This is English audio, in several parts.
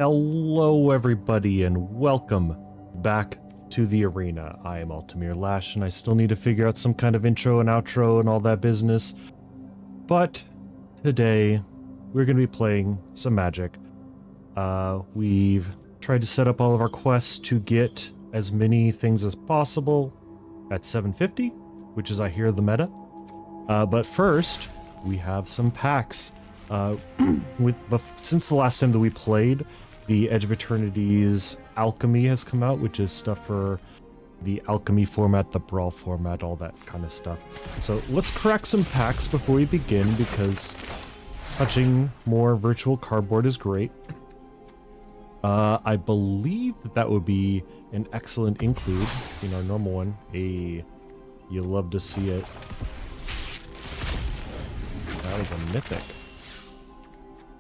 Hello everybody and welcome back to the arena. I am Altamir Lash and I still need to figure out some kind of intro and outro and all that business. But today we're going to be playing some Magic. We've tried to set up all of our quests to get as many things as possible at 750, which is I hear the meta. But first we have some packs. Since the last time that we played, the Edge of Eternity's Alchemy has come out, which is stuff for the Alchemy format, the Brawl format, all that kind of stuff. So let's crack some packs before we begin, because touching more virtual cardboard is great. I believe that would be an excellent include in our normal one. Hey, you love to see it. That was a mythic.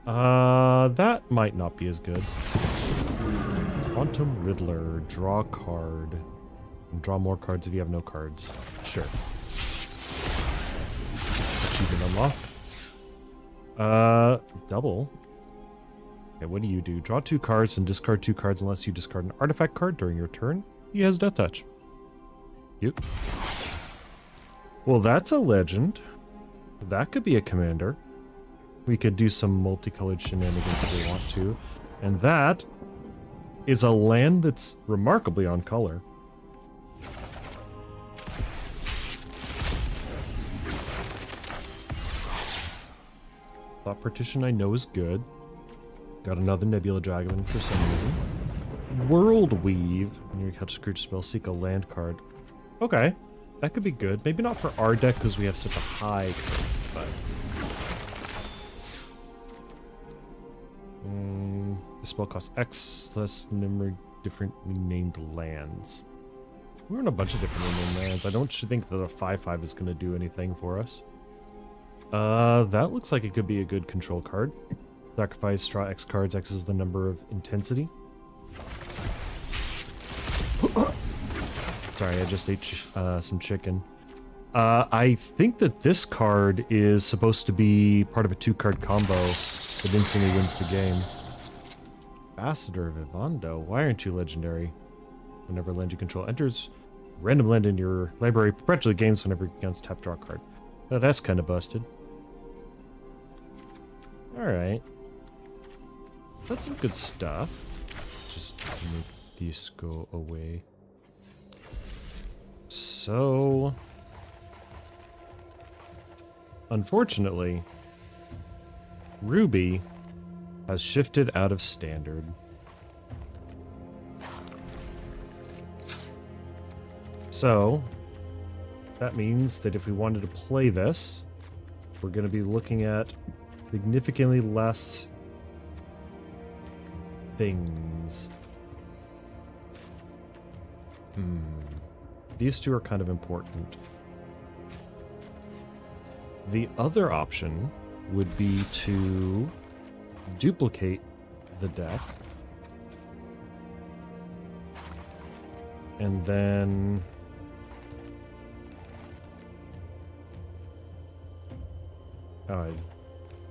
That might not be as good. Quantum Riddler, draw a card. And draw more cards if you have no cards. Sure. Achievement unlocked. Double. Okay, what do? Draw 2 cards and discard 2 cards unless you discard an artifact card during your turn. He has Death Touch. Cute. Well, that's a legend. That could be a commander. We could do some multicolored shenanigans if we want to. And that is a land that's remarkably on color. Thought Partition I know is good. Got another Nebula Dragon for some reason. World Weave. When you catch a creature spell, seek a land card. Okay, that could be good. Maybe not for our deck because we have such a high card, but... the spell costs X less number differently named lands. We're in a bunch of differently named lands. I don't think that a 5/5 is going to do anything for us. That looks like it could be a good control card. Sacrifice, draw X cards. X is the number of intensity. Sorry, I just ate some chicken. I think that this card is supposed to be part of a 2-card combo that instantly wins the game. Ambassador of Ivando. Why aren't you legendary? Whenever land you control enters, random land in your library perpetually gains whenever you can tap draw a card. Oh, that's kind of busted. Alright. That's some good stuff. Just make these go away. So... unfortunately, Ruby has shifted out of standard. So, that means that if we wanted to play this, we're going to be looking at significantly less things. These two are kind of important. The other option would be to duplicate the deck and then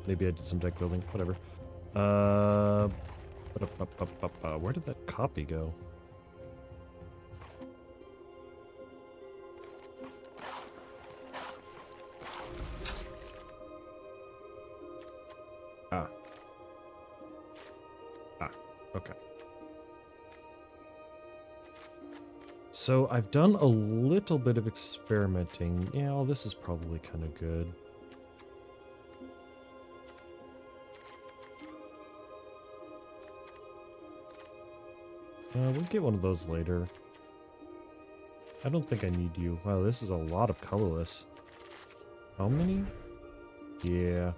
maybe I did some deck building, whatever. Where did that copy go? Okay. So I've done a little bit of experimenting. Yeah, well, this is probably kind of good. We'll get one of those later. I don't think I need you. Wow, this is a lot of colorless. How many? Yeah.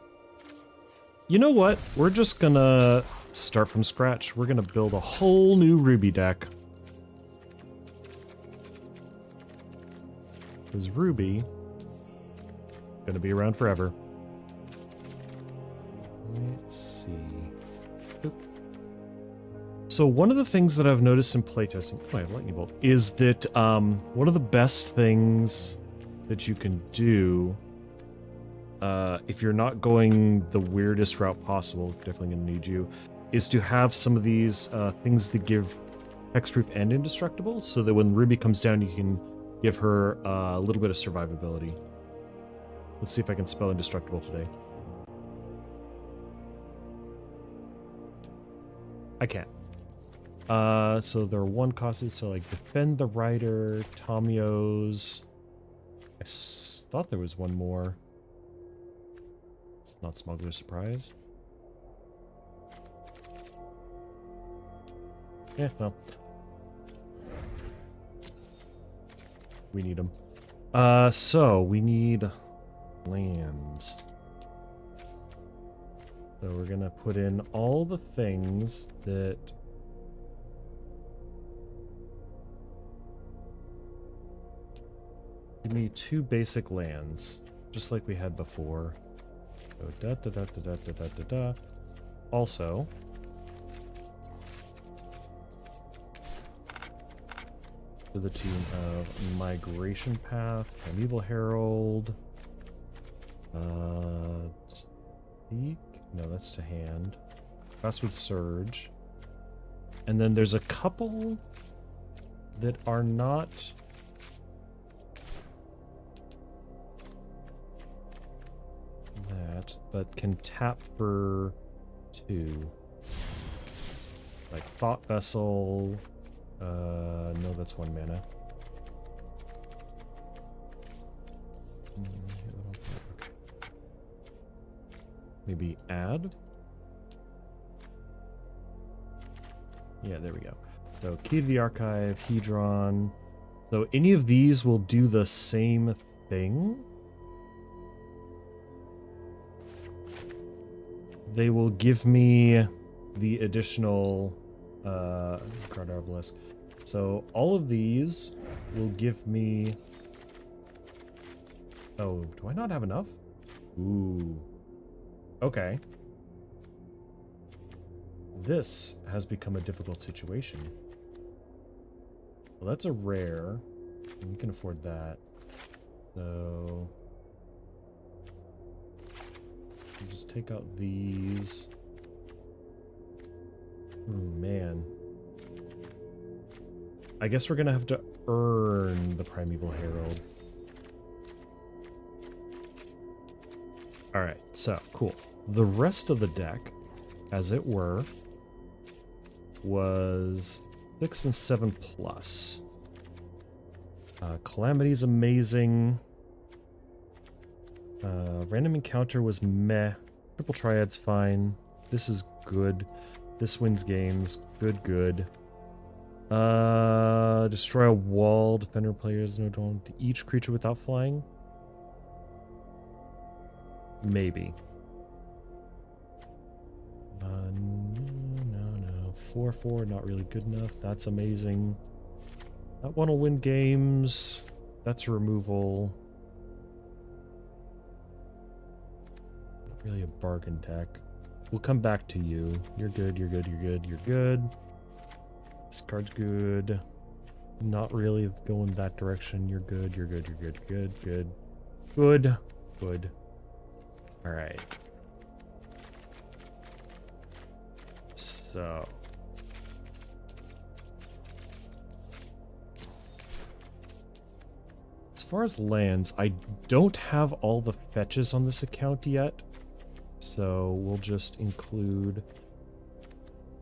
You know what? We're just gonna start from scratch. We're gonna build a whole new Ruby deck. Because Ruby gonna be around forever. Let's see. Oop. So one of the things that I've noticed in playtesting, lightning bolt, is that one of the best things that you can do if you're not going the weirdest route possible, definitely gonna need you, is to have some of these things that give hexproof and indestructible, so that when Ruby comes down, you can give her a little bit of survivability. Let's see if I can spell indestructible today. I can't. So there are one costed, so like Defend the Rider, Tamiyo's. I thought there was one more. It's not Smuggler's Surprise. Yeah, well. We need them. So we need lands. So we're gonna put in all the things that give me 2 basic lands, just like we had before. So da da da da da da da da da. Also, to the tune of Migration Path, Primeval Herald, Seek. No, that's to hand. Westwood Surge. And then there's a couple that are not that, but can tap for 2. It's like Thought Vessel. No, that's 1 mana. Maybe add? Yeah, there we go. So Key to the Archive, Hedron. So any of these will do the same thing. They will give me the additional card Arbalisk. So all of these will give me... Oh, do I not have enough? Ooh. Okay. This has become a difficult situation. Well, that's a rare. And we can afford that. So... I'll just take out these. Oh, man. I guess we're gonna have to earn the Primeval Herald. Alright, so, cool. The rest of the deck, as it were, was 6 and 7 plus. Calamity's amazing. Random Encounter was meh. Triple Triad's fine. This is good. This wins games. Good, good. Destroy a wall. Defender players no don't. Each creature without flying? Maybe. No. 4/4, not really good enough. That's amazing. That one will win games. That's a removal. Not really a bargain deck. We'll come back to you. You're good, you're good, you're good, you're good. This card's good. Not really going that direction. You're good, you're good, you're good, good, good. Good, good. Alright. So... as far as lands, I don't have all the fetches on this account yet. So we'll just include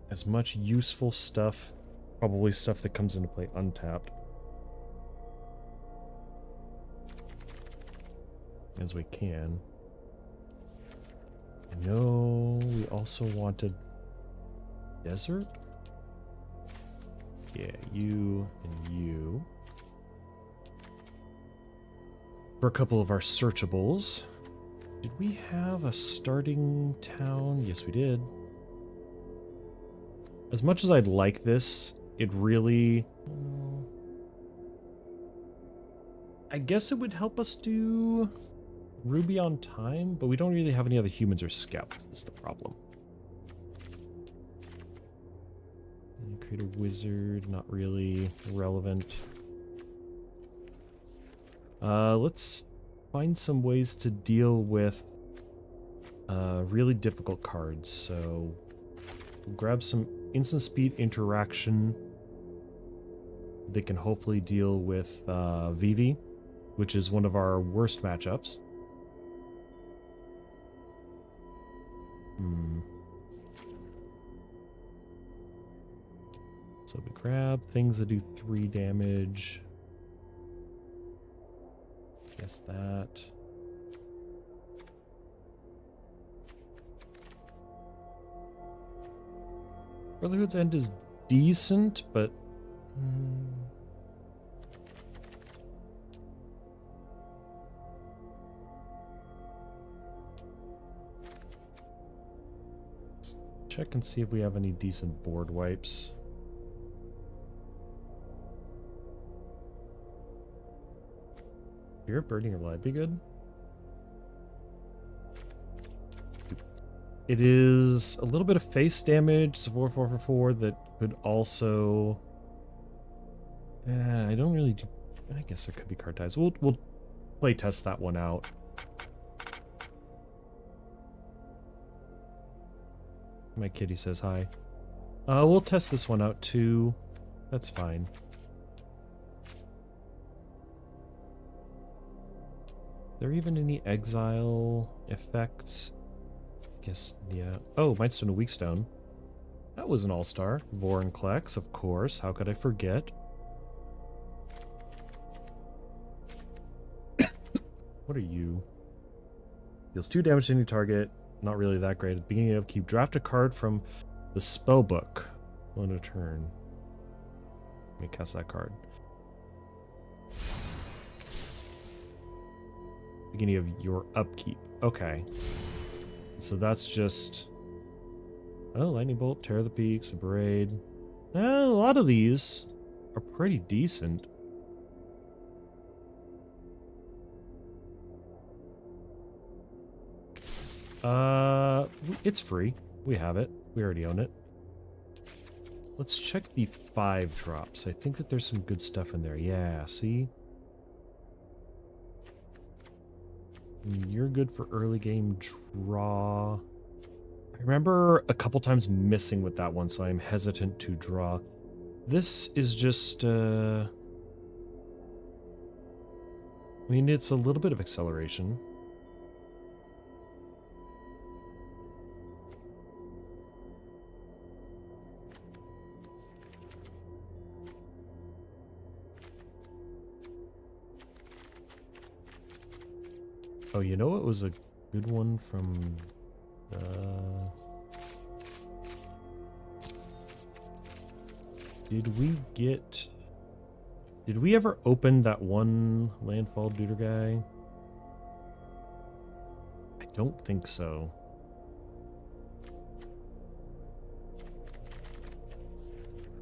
as much useful stuff, probably stuff that comes into play untapped, as we can. No, we also wanted desert. Yeah, you and you. For a couple of our searchables. Did we have a starting town? Yes, we did. As much as I'd like this, it really... I guess it would help us do Ruby on time, but we don't really have any other humans or scouts. That's the problem. Create a wizard, not really relevant. Let's find some ways to deal with really difficult cards. So We'll grab some instant speed interaction that can hopefully deal with Vivi, which is one of our worst matchups. So we grab things that do 3 damage. Guess that. Brotherhood's End is decent, but... Let's check and see if we have any decent board wipes. Spirit Burning or Light be good? It is a little bit of face damage. It's a 4/4/4 that could also... I don't really do... I guess there could be card ties. We'll play test that one out. My kitty says hi. We'll test this one out too. That's fine. Are there even any exile effects? I guess, yeah. Oh, Mightstone and Weakstone. That was an all-star. Vorinclex, of course. How could I forget? What are you? Deals 2 damage to any target. Not really that great. At the beginning of keep, draft a card from the spellbook. On a turn. Let me cast that card. Beginning of your upkeep. Okay. So that's just... Oh, Lightning Bolt, Tear the Peaks, Abrade. A lot of these are pretty decent. It's free. We have it. We already own it. Let's check the 5 drops. I think that there's some good stuff in there. Yeah, see? You're good for early game draw. I remember a couple times missing with that one, so I'm hesitant to draw. This is just, I mean, it's a little bit of acceleration. Oh, you know what was a good one from... Did we ever open that one Landfall Duder guy? I don't think so.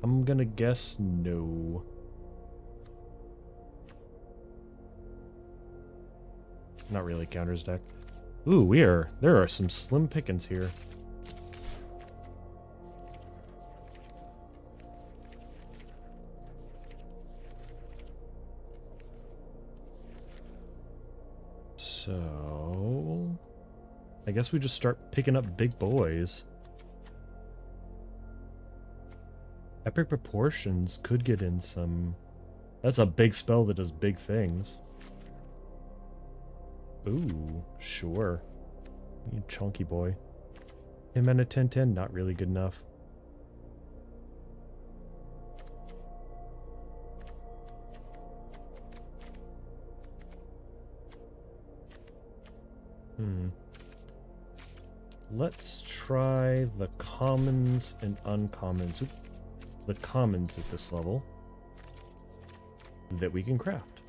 I'm gonna guess no. Not really counters deck. Ooh, there are some slim pickings here. So, I guess we just start picking up big boys. Epic Proportions could get in some... That's a big spell that does big things. Ooh, sure. You chunky boy. 10 mana 10/10, not really good enough. Let's try the commons and uncommons. Oop. The commons at this level that we can craft.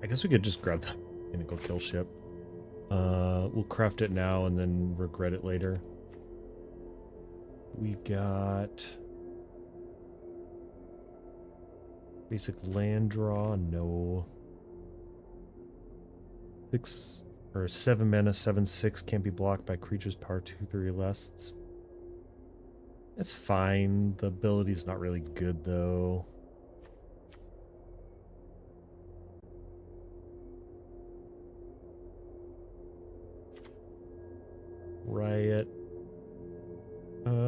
I guess we could just grab the Pinnacle Kill Ship. We'll craft it now and then regret it later. We got basic land draw, no. 6 or 7 mana, 7/6 can't be blocked by creatures power 2/3 or less. It's fine. The ability's not really good though. Riot.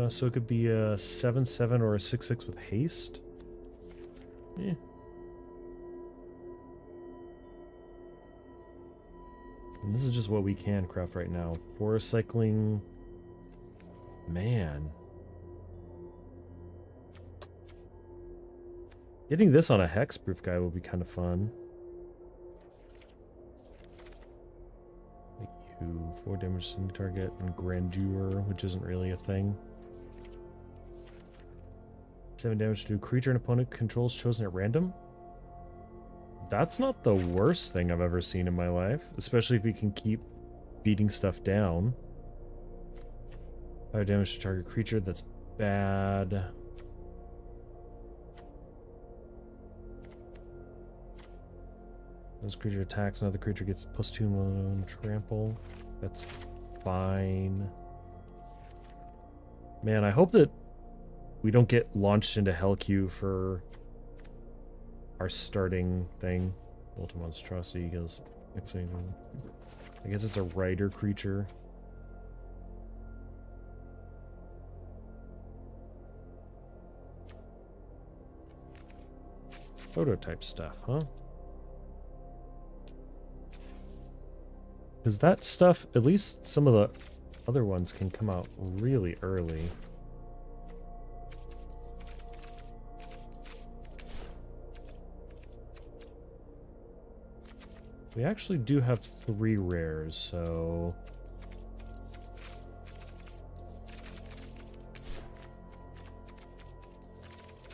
So it could be a 7/7 or a 6/6 with haste. Yeah. And this is just what we can craft right now. Forest cycling. Man. Getting this on a hexproof guy would be kind of fun. Like you, 4 damage to any target, and grandeur, which isn't really a thing. 7 damage to a creature an opponent controls chosen at random. That's not the worst thing I've ever seen in my life, especially if we can keep beating stuff down. 5 damage to target creature, that's bad. This creature attacks, another creature gets +2 on trample. That's fine. Man, I hope that we don't get launched into Hellq for our starting thing. Ultimate Monstrosity goes. I guess it's a rider creature. Prototype stuff, huh? Because that stuff, at least some of the other ones can come out really early. We actually do have 3 rares, so...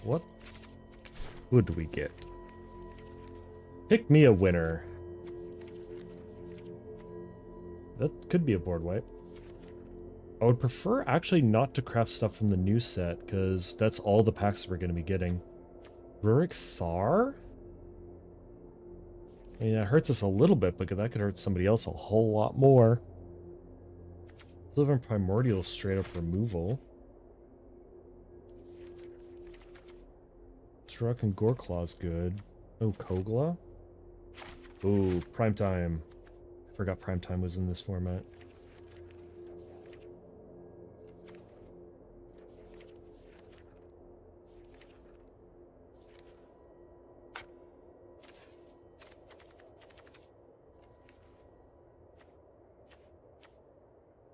What would we get? Pick me a winner. That could be a board wipe. I would prefer actually not to craft stuff from the new set, because that's all the packs we're going to be getting. Rurik Thar? I mean, that hurts us a little bit, but that could hurt somebody else a whole lot more. Sylvan Primordial straight up removal. Struck and Goreclaw's good. Oh, Kogla? Ooh, Primetime. I forgot Primetime was in this format.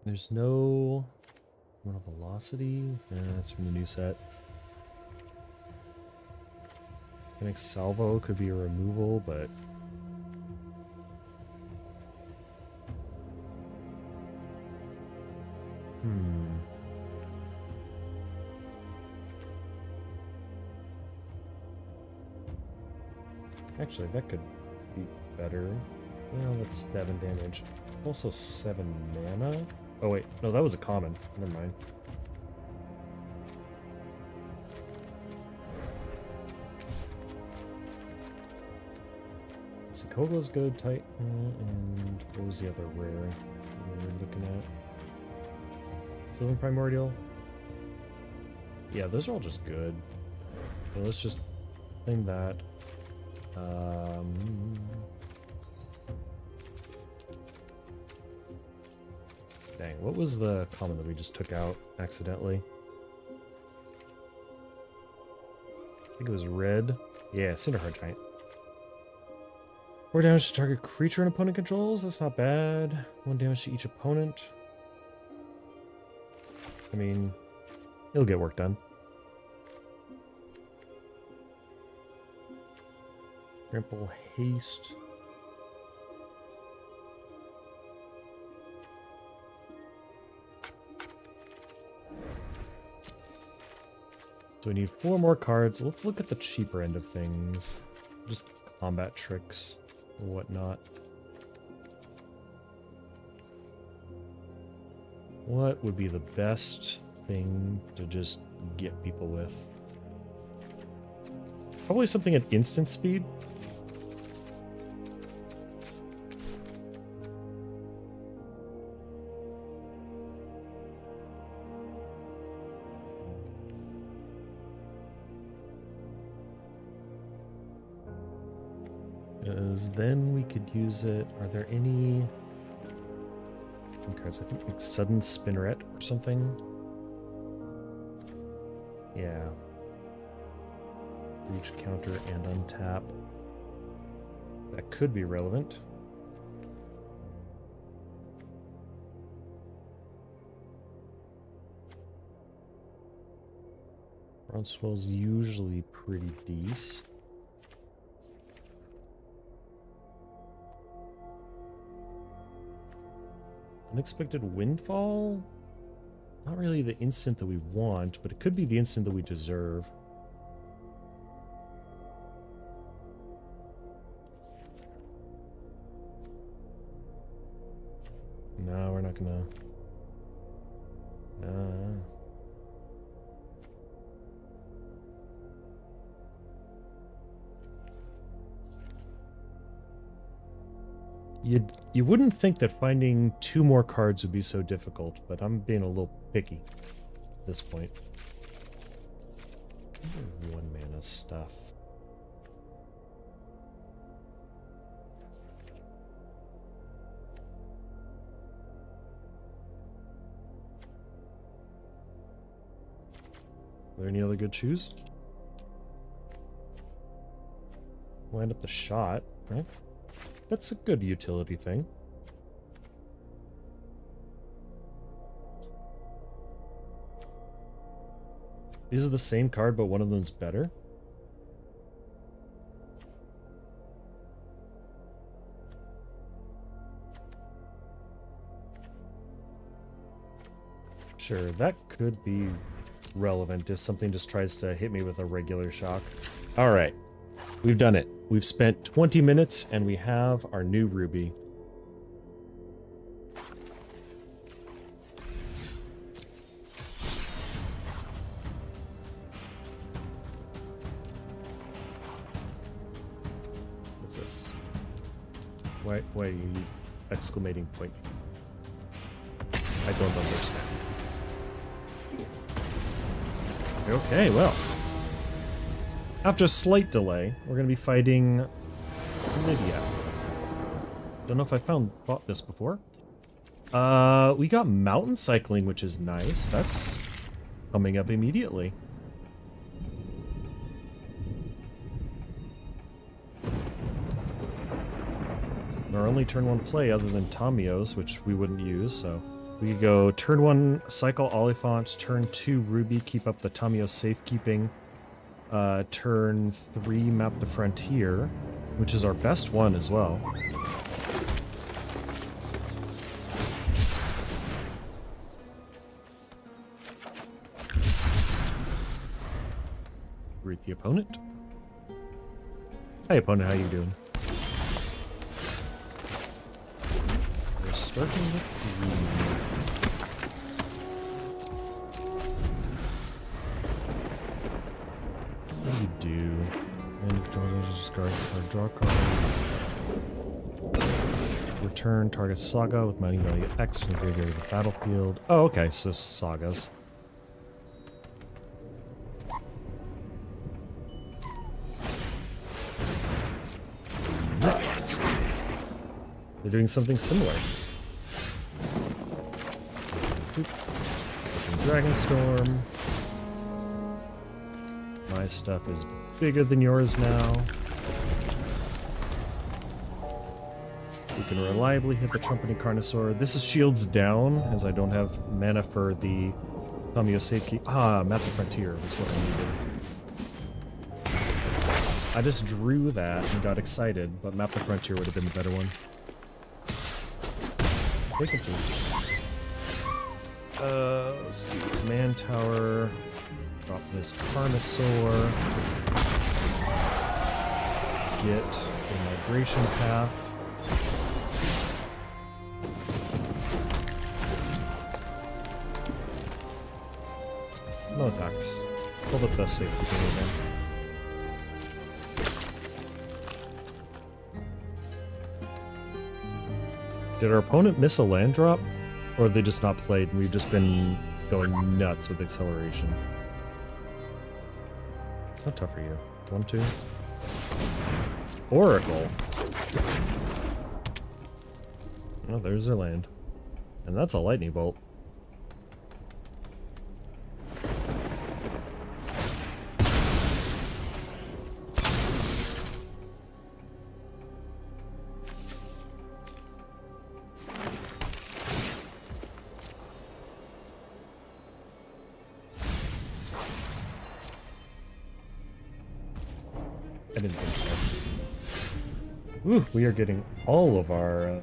There's no velocity. That's from the new set. I think Salvo could be a removal, but actually, that could be better. Well, that's 7 damage. Also 7 mana. Oh wait, no, that was a common. Never mind. So Kogla's good, Titan, and what was the other rare we were looking at? Sylvan Primordial? Yeah, those are all just good. So let's just claim that. Dang, what was the common that we just took out accidentally? I think it was red. Yeah, Cinderheart Giant. 4 damage to target creature an opponent controls. That's not bad. 1 damage to each opponent. I mean, it'll get work done. Trample haste. So we need 4 more cards. Let's look at the cheaper end of things. Just combat tricks or whatnot. What would be the best thing to just get people with? Probably something at instant speed. Because then we could use it. Are there any cards? I think like Sudden Spinneret or something. Yeah. Reach, counter, and untap. That could be relevant. Groundswell's usually pretty decent. Unexpected windfall? Not really the instant that we want, but it could be the instant that we deserve. No, we're not gonna... No. You wouldn't think that finding 2 more cards would be so difficult, but I'm being a little picky at this point. 1 mana stuff. Are there any other good shoes? Wind up the shot, right? That's a good utility thing. These are the same card, but one of them's better. Sure, that could be relevant if something just tries to hit me with a regular shock. All right, we've done it. We've spent 20 minutes and we have our new Ruby. What's this? Why are you exclamating point? I don't understand. Okay, well. After a slight delay, we're going to be fighting Lydia. Don't know if I bought this before. We got mountain cycling, which is nice. That's coming up immediately. Our only turn 1 play other than Tamiyo's, which we wouldn't use, so... We could go turn 1, cycle Oliphant, turn 2, Ruby, keep up the Tamiyo safekeeping. Turn 3, map the Frontier, which is our best one as well. Greet the opponent. Hi opponent, how you doing? We're starting with Ruby. What do you do? And discard card, draw a card. Return target saga with mining value X from graveyard to the battlefield. Oh, okay, so sagas. They're doing something similar. Dragonstorm. My stuff is bigger than yours now. We can reliably hit the Trumpeting Carnosaur. This is shields down, as I don't have mana for the Tamiyo safekeep. Ah, Map the Frontier is what I needed. I just drew that and got excited, but Map the Frontier would have been the better one. Take it, let's do Command Tower. Drop this Carnosaur. Get a migration path. No attacks. Hold up the safety thing again. Did our opponent miss a land drop? Or have they just not played and we've just been going nuts with acceleration? How tough are you? 1-2? Oracle. Oh, there's their land. And that's a lightning bolt. didn't think so. Ooh, we are getting all of our...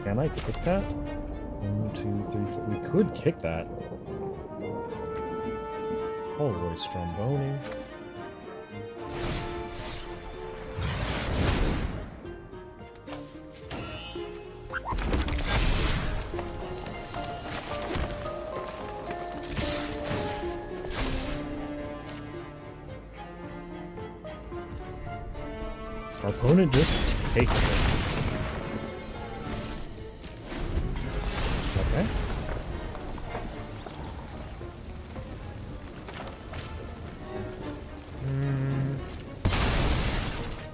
Can I kick that? 1, 2, 3, 4... We could kick that. Holy Stromboni. Our opponent just takes it. Okay.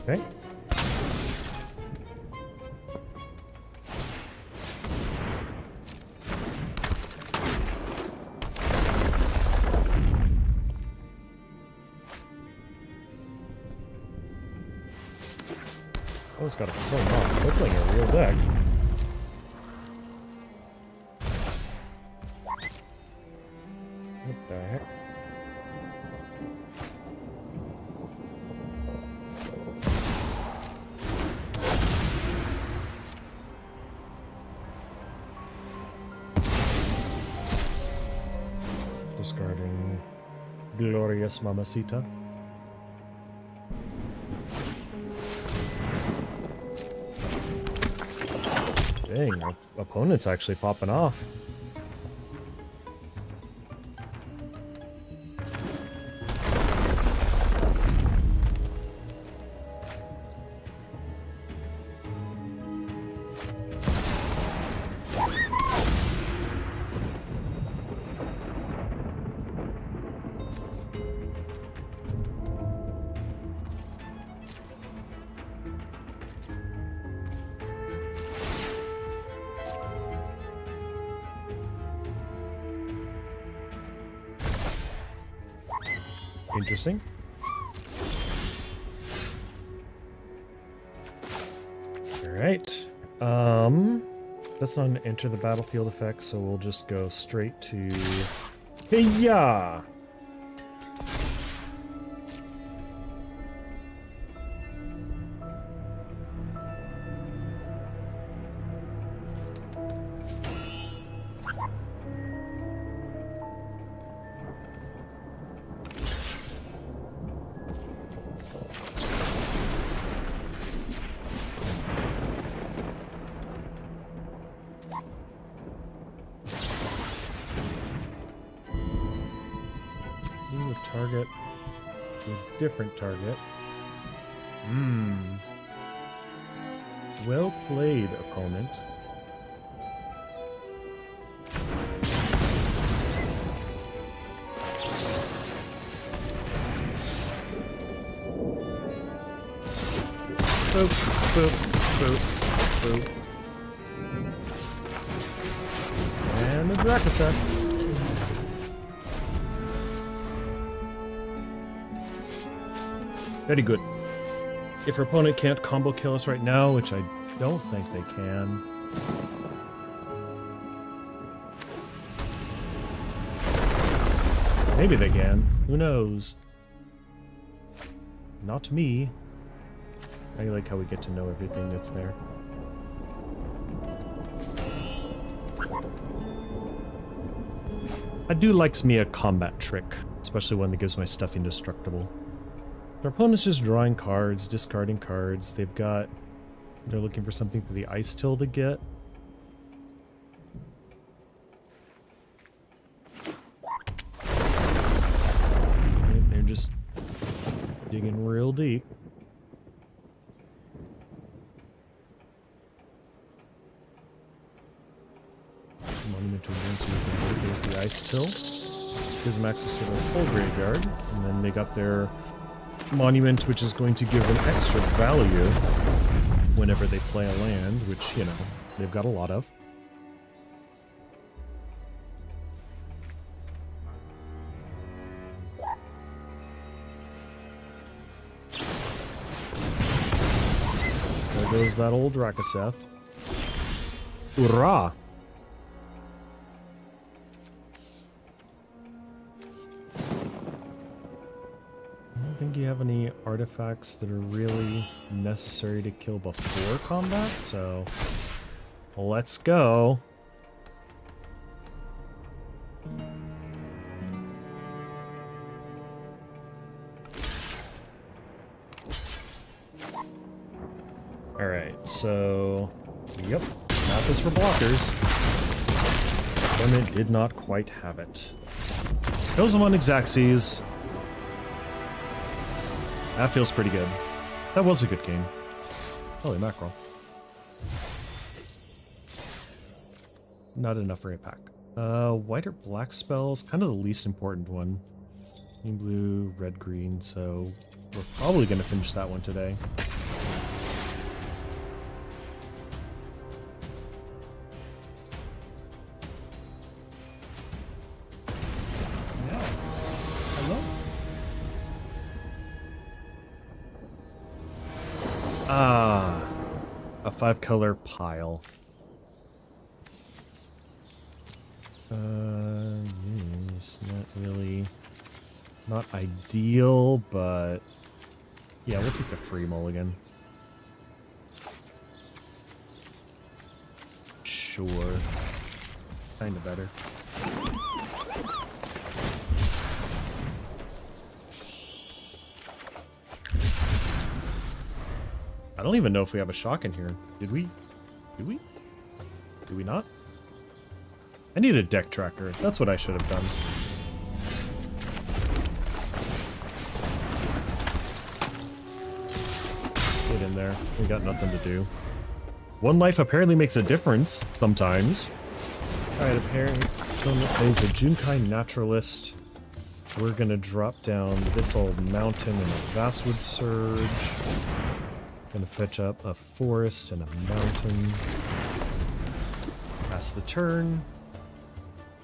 Okay. Oh, it's got a full box. Looks like a real deck. What the heck? Discarding Glorious Mamacita. Dang, our opponent's actually popping off. Interesting. Alright. That's not an enter the battlefield effect, so we'll just go straight to... Hey-ya! Target to a different target. Well played, opponent. Boop, boop, boop, boop. And the Dracoset. Very good. If our opponent can't combo kill us right now, which I don't think they can. Maybe they can. Who knows? Not me. I like how we get to know everything that's there. I do likes me a combat trick, especially one that gives my stuff indestructible. Their opponent's just drawing cards, discarding cards. They're looking for something for the Ice Till to get. They're just digging real deep. Monument to Endurance, there's the Ice Till. Gives them access to their full graveyard, and then they got their Monument, which is going to give them extra value whenever they play a land, which, you know, they've got a lot of. There goes that old Dracoset. Hurrah! don't think you have any artifacts that are really necessary to kill before combat, so let's go. Alright, so yep, map is for blockers. Opponent did not quite have it. Kills him on Xaxes. That feels pretty good. That was a good game. Holy mackerel. Not enough for a pack. White or black spells, kind of the least important one. Green, blue, red, green, so we're probably going to finish that one today. Ah, a 5-color pile. It's not really, not ideal, but yeah, we'll take the free mulligan. Sure, kinda better. I don't even know if we have a shock in here. Did we? Did we? Did we not? I need a deck tracker. That's what I should have done. Get in there. We got nothing to do. One life apparently makes a difference sometimes. Alright, apparently plays a Junkai Naturalist. We're gonna drop down this old mountain and a Vastwood Surge. Gonna fetch up a forest and a mountain. Pass the turn.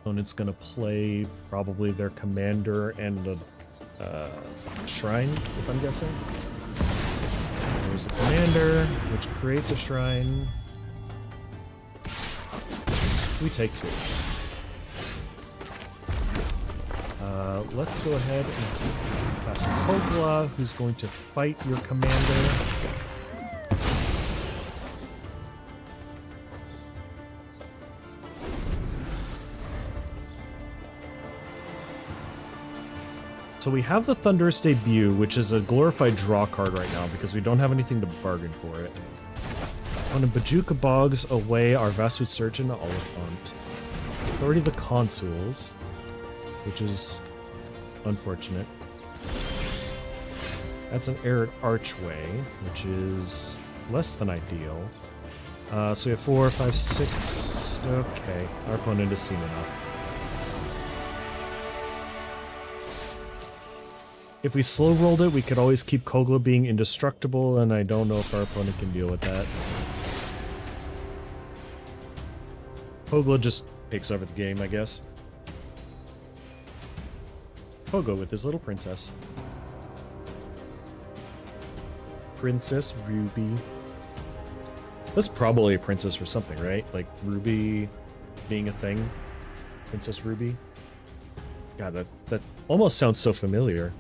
Opponent's gonna play probably their commander and a shrine, if I'm guessing. There's a commander, which creates a shrine. We take 2. Let's go ahead and pass Kogla, who's going to fight your commander. So we have the Thunderous Debut, which is a glorified draw card right now because we don't have anything to bargain for it. On a Bajuka bogs away our Vastwood Surge into Oliphant. Already the Consuls, which is unfortunate. That's an Arid Archway, which is less than ideal. So we have 4, 5, 6. Okay, our opponent has seen enough. If we slow rolled it, we could always keep Kogla being indestructible, and I don't know if our opponent can deal with that. Kogla just takes over the game, I guess. Pogo with his little princess. Princess Ruby. That's probably a princess or something, right? Like Ruby being a thing. Princess Ruby. God, that almost sounds so familiar.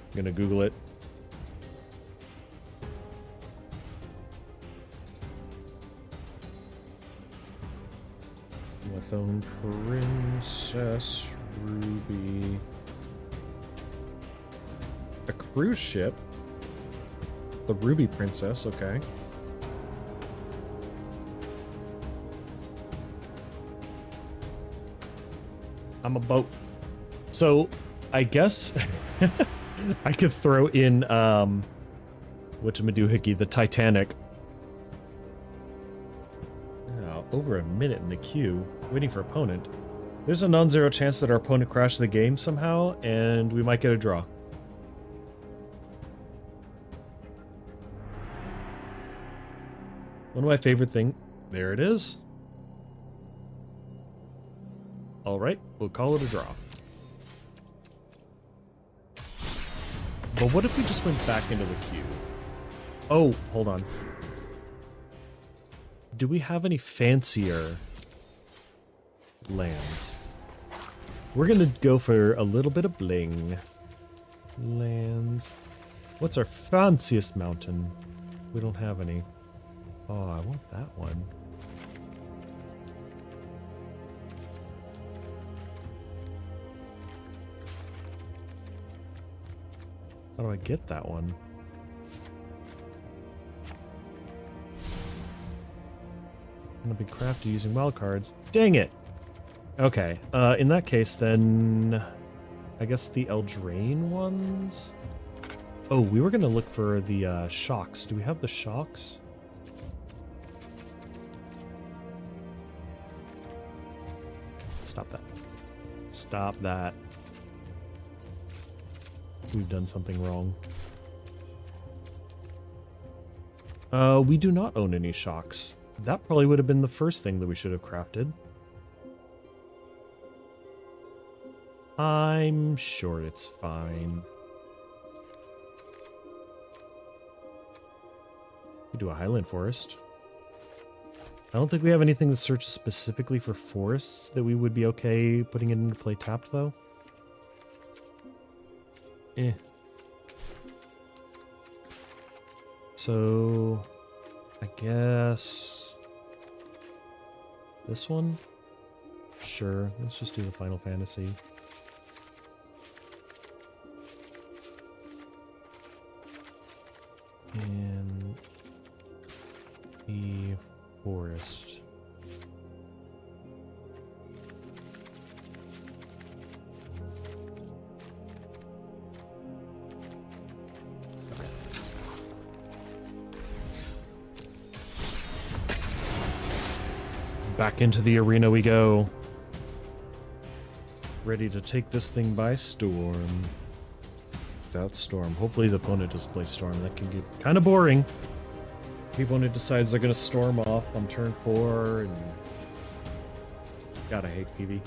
I'm gonna Google it. Mathone Princess Ruby. A cruise ship. The Ruby Princess, okay. I'm a boat. So, I guess I could throw in, whatchamadoohickey, the Titanic. Oh, over a minute in the queue, waiting for opponent. There's a non-zero chance that our opponent crashed the game somehow, and we might get a draw. One of my favorite things. There it is. Alright, we'll call it a draw. But what if we just went back into the queue? Oh, hold on. Do we have any fancier lands? We're gonna go for a little bit of bling. Lands. What's our fanciest mountain? We don't have any. Oh, I want that one. How do I get that one? I'm gonna be crafty using wildcards. Dang it! Okay, in that case then, I guess the Eldraine ones? Oh, we were gonna look for the shocks. Do we have the shocks? Stop that. Stop that. We've done something wrong. We do not own any shocks. That probably would have been the first thing that we should have crafted. I'm sure it's fine. We do a highland forest. I don't think we have anything that searches specifically for forests that we would be okay putting it into play tapped, though. Eh. So, I guess this one? Sure, let's just do the Final Fantasy. And the forest. Back into the arena we go. Ready to take this thing by storm. Without storm. Hopefully the opponent doesn't play storm. That can get kind of boring. The opponent decides they're going to storm off on turn 4 and... Gotta hate PV.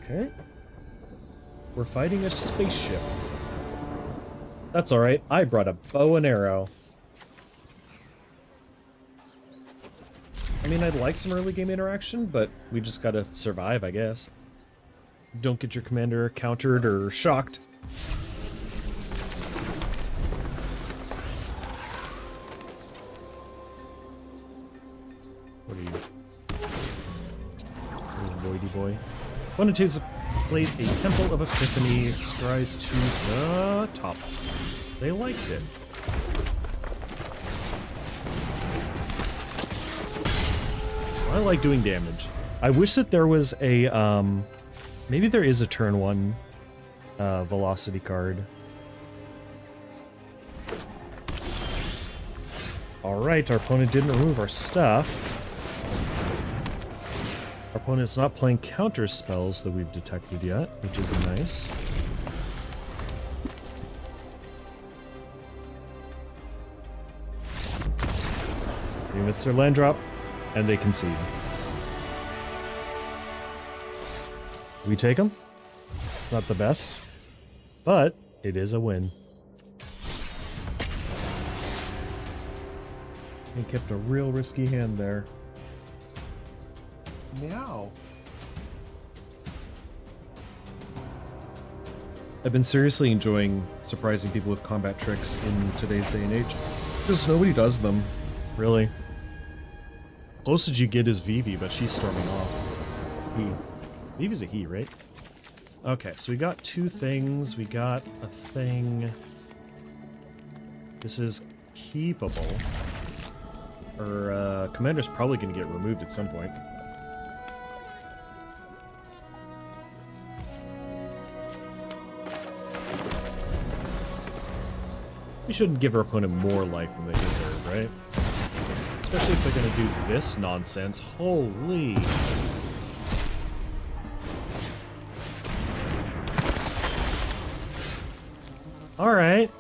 Okay. We're fighting a spaceship. That's alright, I brought a bow and arrow. I mean, I'd like some early game interaction, but we just gotta survive, I guess. Don't get your commander countered or shocked. What are you? Little Voidy boy. Opponent plays a Temple of Epiphany, scries to the top. They liked it. I like doing damage. I wish that there was a, maybe there is a turn 1 velocity card. Alright, our opponent didn't remove our stuff. Our opponent's not playing counter spells that we've detected yet, which is nice. They miss their land drop, and they concede. We take them. Not the best, but it is a win. He kept a real risky hand there. Meow. I've been seriously enjoying surprising people with combat tricks in today's day and age, because nobody does them, really. Closest you get is Vivi, but she's storming off. He. Vivi's a he, right? Okay, so we got 2 things. We got a thing. This is keepable. Or, Commander's probably going to get removed at some point. We shouldn't give our opponent more life than they deserve, right? Especially if they're gonna do this nonsense. Holy. Alright.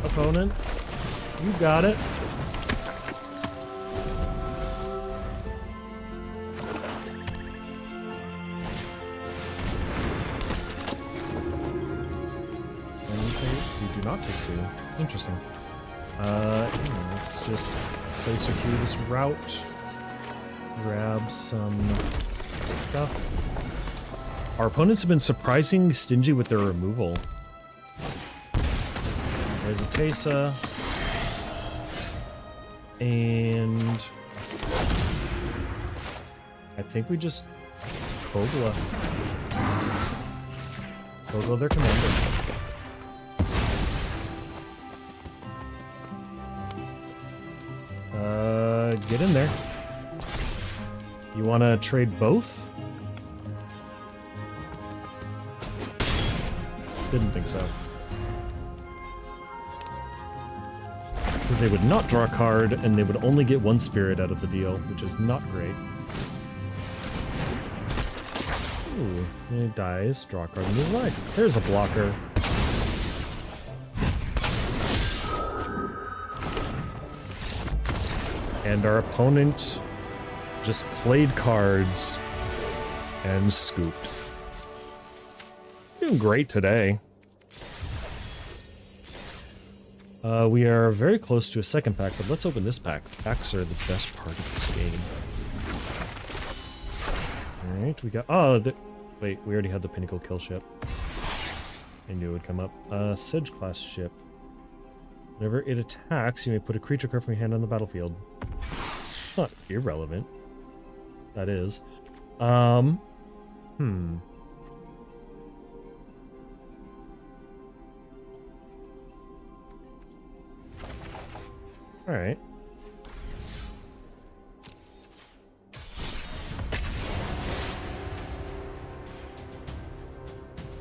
Opponent. You got it. And you do not take 2. Interesting. Let's just play circuitous route. Grab some stuff. Our opponents have been surprisingly stingy with their removal. There's a Tesa. And I think we just Kogla. Kogla their commander. Get in there. You want to trade both? Didn't think so. Because they would not draw a card, and they would only get one spirit out of the deal, which is not great. Ooh, and it dies. Draw a card and move life. There's a blocker. And our opponent just played cards and scooped. Doing great today. We are very close to a second pack, but let's open this pack. Packs are the best part of this game. Alright, we got... Oh, wait, we already had the Pinnacle Kill ship. I knew it would come up. Sedge class ship. Whenever it attacks, you may put a creature card from your hand on the battlefield. Not irrelevant. That is. Alright.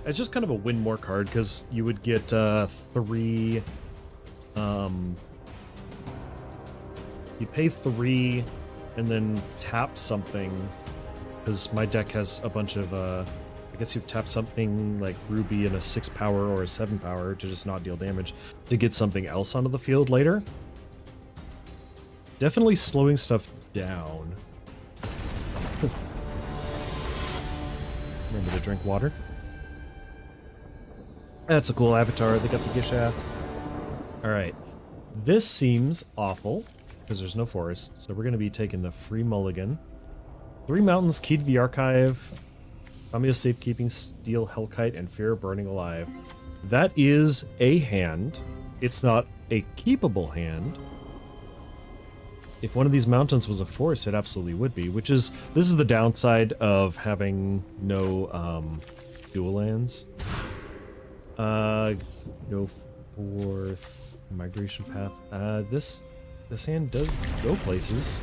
It's just kind of a win more card, because you would get 3... You pay 3 and then tap something, because my deck has a bunch of, I guess you tap something like Ruby and a 6 power or a 7 power to just not deal damage to get something else onto the field later. Definitely slowing stuff down. Remember to drink water. That's a cool avatar. They got the Gishath. Alright. This seems awful, because there's no forest, so we're going to be taking the free mulligan. 3 mountains, key to the archive, Kamiya Safekeeping, Steel Hellkite, and Fear of Burning Alive. That is a hand. It's not a keepable hand. If one of these mountains was a forest, it absolutely would be, which is... This is the downside of having no dual lands. Go forth... Migration path. This hand does go places.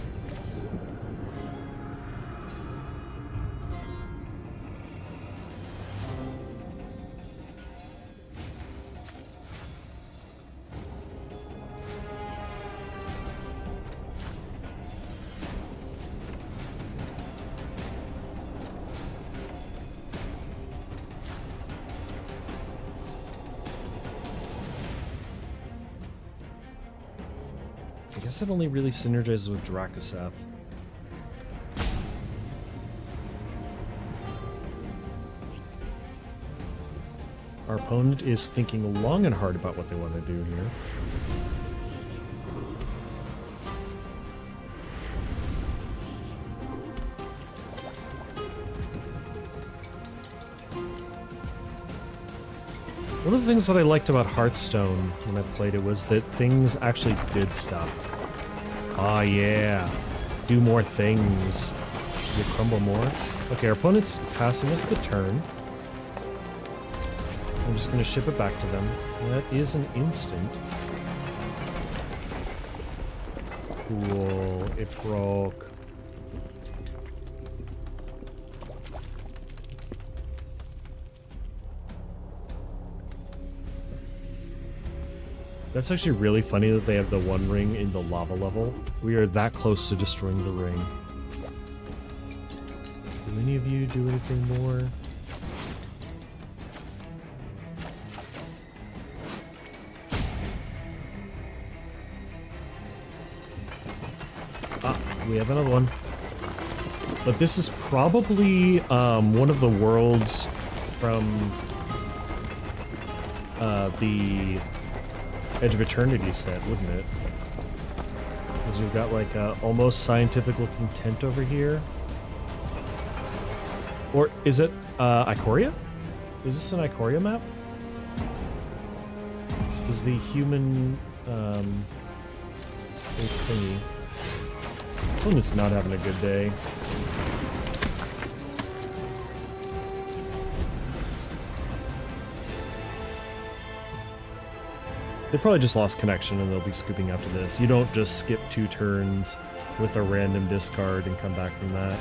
I guess it only really synergizes with Drakaseth. Our opponent is thinking long and hard about what they want to do here. One of the things that I liked about Hearthstone when I played it was that things actually did stop. Ah, yeah. Do more things. You crumble more. Okay, our opponent's passing us the turn. I'm just going to ship it back to them. That is an instant. Cool. It broke. That's actually really funny that they have the 1 ring in the lava level. We are that close to destroying the ring. Do any of you do anything more? Ah, we have another one. But this is probably one of the worlds from the Edge of Eternity set, wouldn't it? Because we've got like almost scientific looking tent over here. Or is it Ikoria? Is this an Ikoria map? Is the human this thingy? Opponent's not having a good day. They probably just lost connection and they'll be scooping after this. You don't just skip 2 turns with a random discard and come back from that.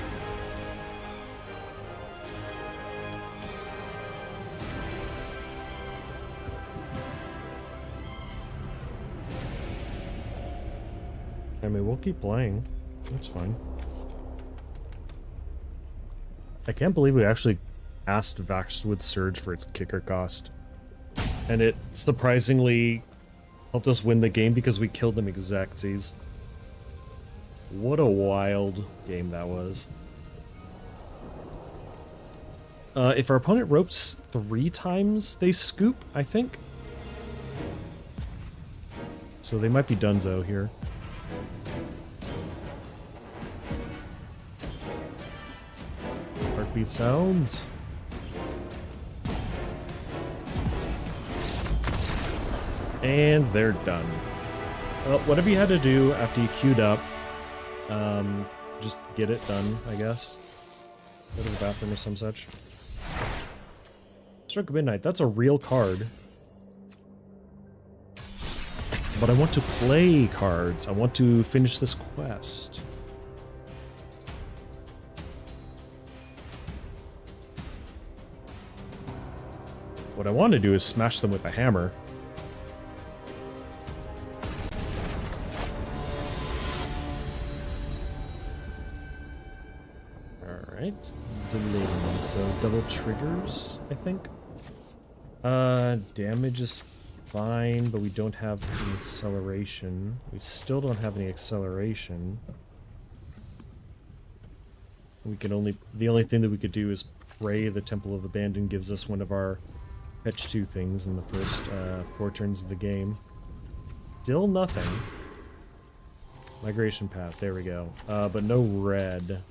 I mean, we'll keep playing. That's fine. I can't believe we actually asked Vaxwood Surge for its kicker cost. And it surprisingly helped us win the game because we killed them exactsies. What a wild game that was. If our opponent ropes 3 times, they scoop, I think. So they might be donezo here. Heartbeat sounds. And they're done. Well, whatever you had to do after you queued up, just get it done, I guess. Go to the bathroom or some such. Stroke of Midnight, that's a real card. But I want to play cards. I want to finish this quest. What I want to do is smash them with a hammer. Alright. Deleting. So double triggers, I think. Damage is fine, but we don't have any acceleration. We still don't have any acceleration. We can only... The only thing that we could do is pray the Temple of Abandon gives us one of our Fetch 2 things in the first 4 turns of the game. Still nothing. Migration Path, there we go. But no red.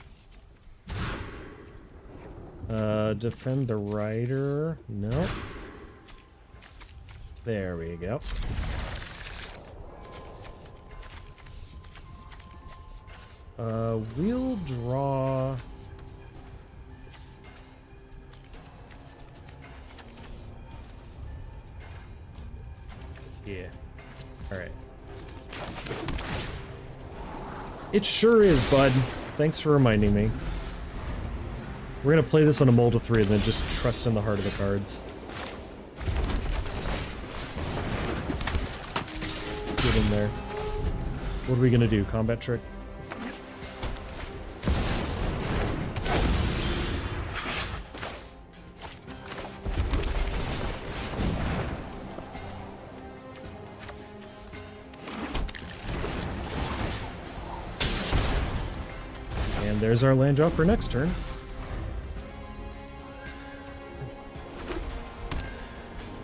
Defend the Rider. No. There we go. We'll draw... Yeah. Alright. It sure is, bud. Thanks for reminding me. We're gonna play this on a mold of 3 and then just trust in the heart of the cards. Get in there. What are we gonna do? Combat trick? And there's our land drop for next turn.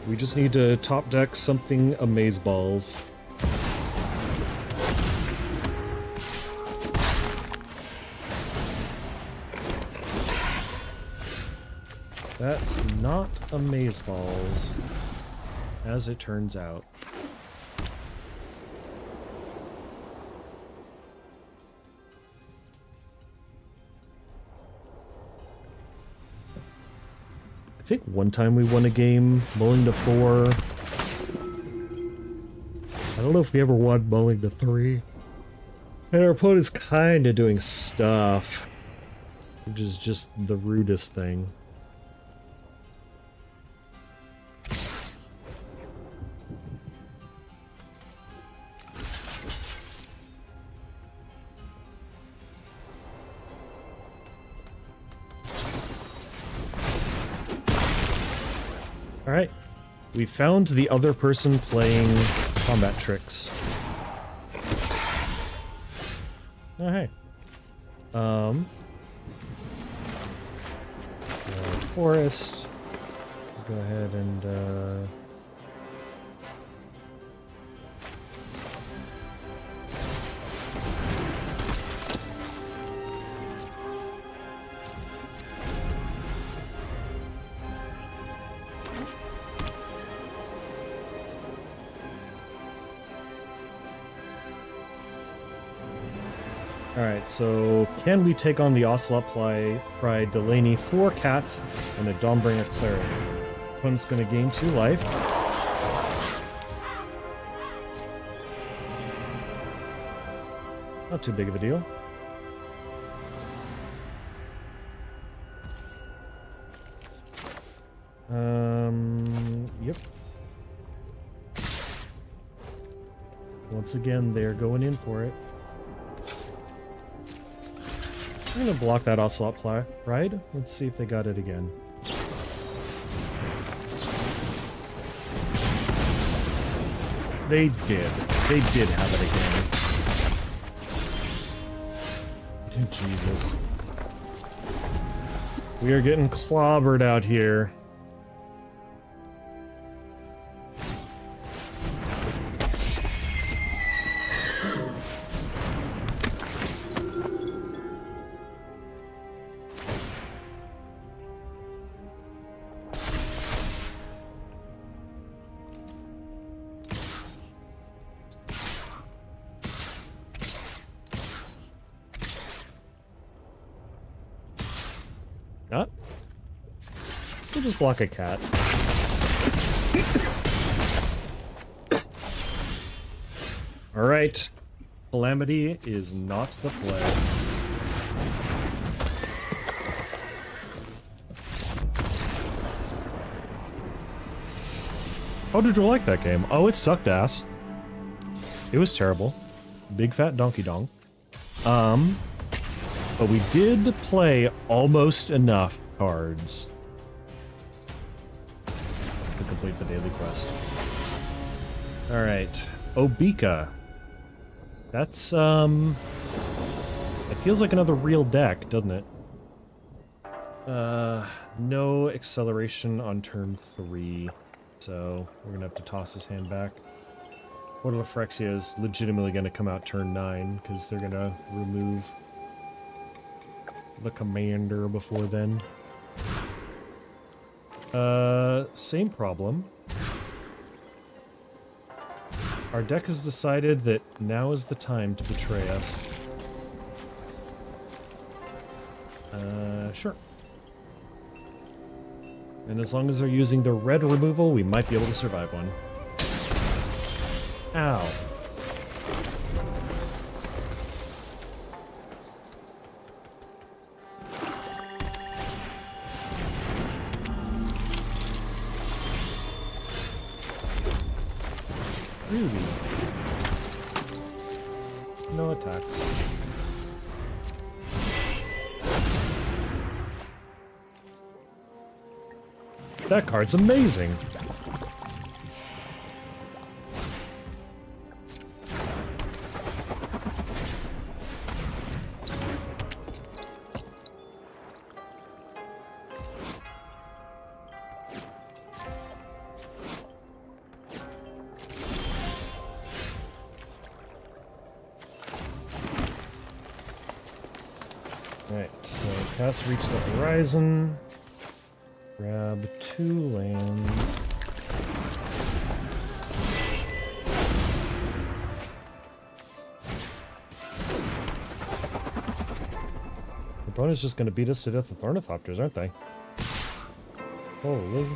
We just need to top deck something amazeballs. That's not amazeballs, as it turns out. I think one time we won a game mulling to 4. I don't know if we ever won mulling to 3. And our opponent's kind of doing stuff, which is just the rudest thing. Alright, we found the other person playing combat tricks. Oh, hey. Forest. Go ahead and, Alright, so can we take on the Ocelot Pride Delaney 4 cats and a Dawnbringer Cleric? Opponent's gonna gain 2 life. Not too big of a deal. Yep. Once again, they're going in for it. I'm gonna block that Ocelot Pride. Let's see if they got it again. They did. They did have it again. Jesus. We are getting clobbered out here. Not? We'll just block a cat. Alright. Calamity is not the play. How did you like that game? Oh, it sucked ass. It was terrible. Big fat donkey dong. But we did play almost enough cards to complete the daily quest. Alright. Obika. That's, it feels like another real deck, doesn't it? No acceleration on turn 3, so we're gonna have to toss this hand back. Portal of Phyrexia is legitimately gonna come out turn 9, because they're gonna remove the commander before then. Same problem. Our deck has decided that now is the time to betray us. Sure. And as long as they're using the red removal, we might be able to survive one. Ow. Really? No attacks. That card's amazing! Alright, so cast Reach the Horizon. Grab 2 lands. The opponent's just gonna beat us to death with Ornithopters, aren't they? Holy.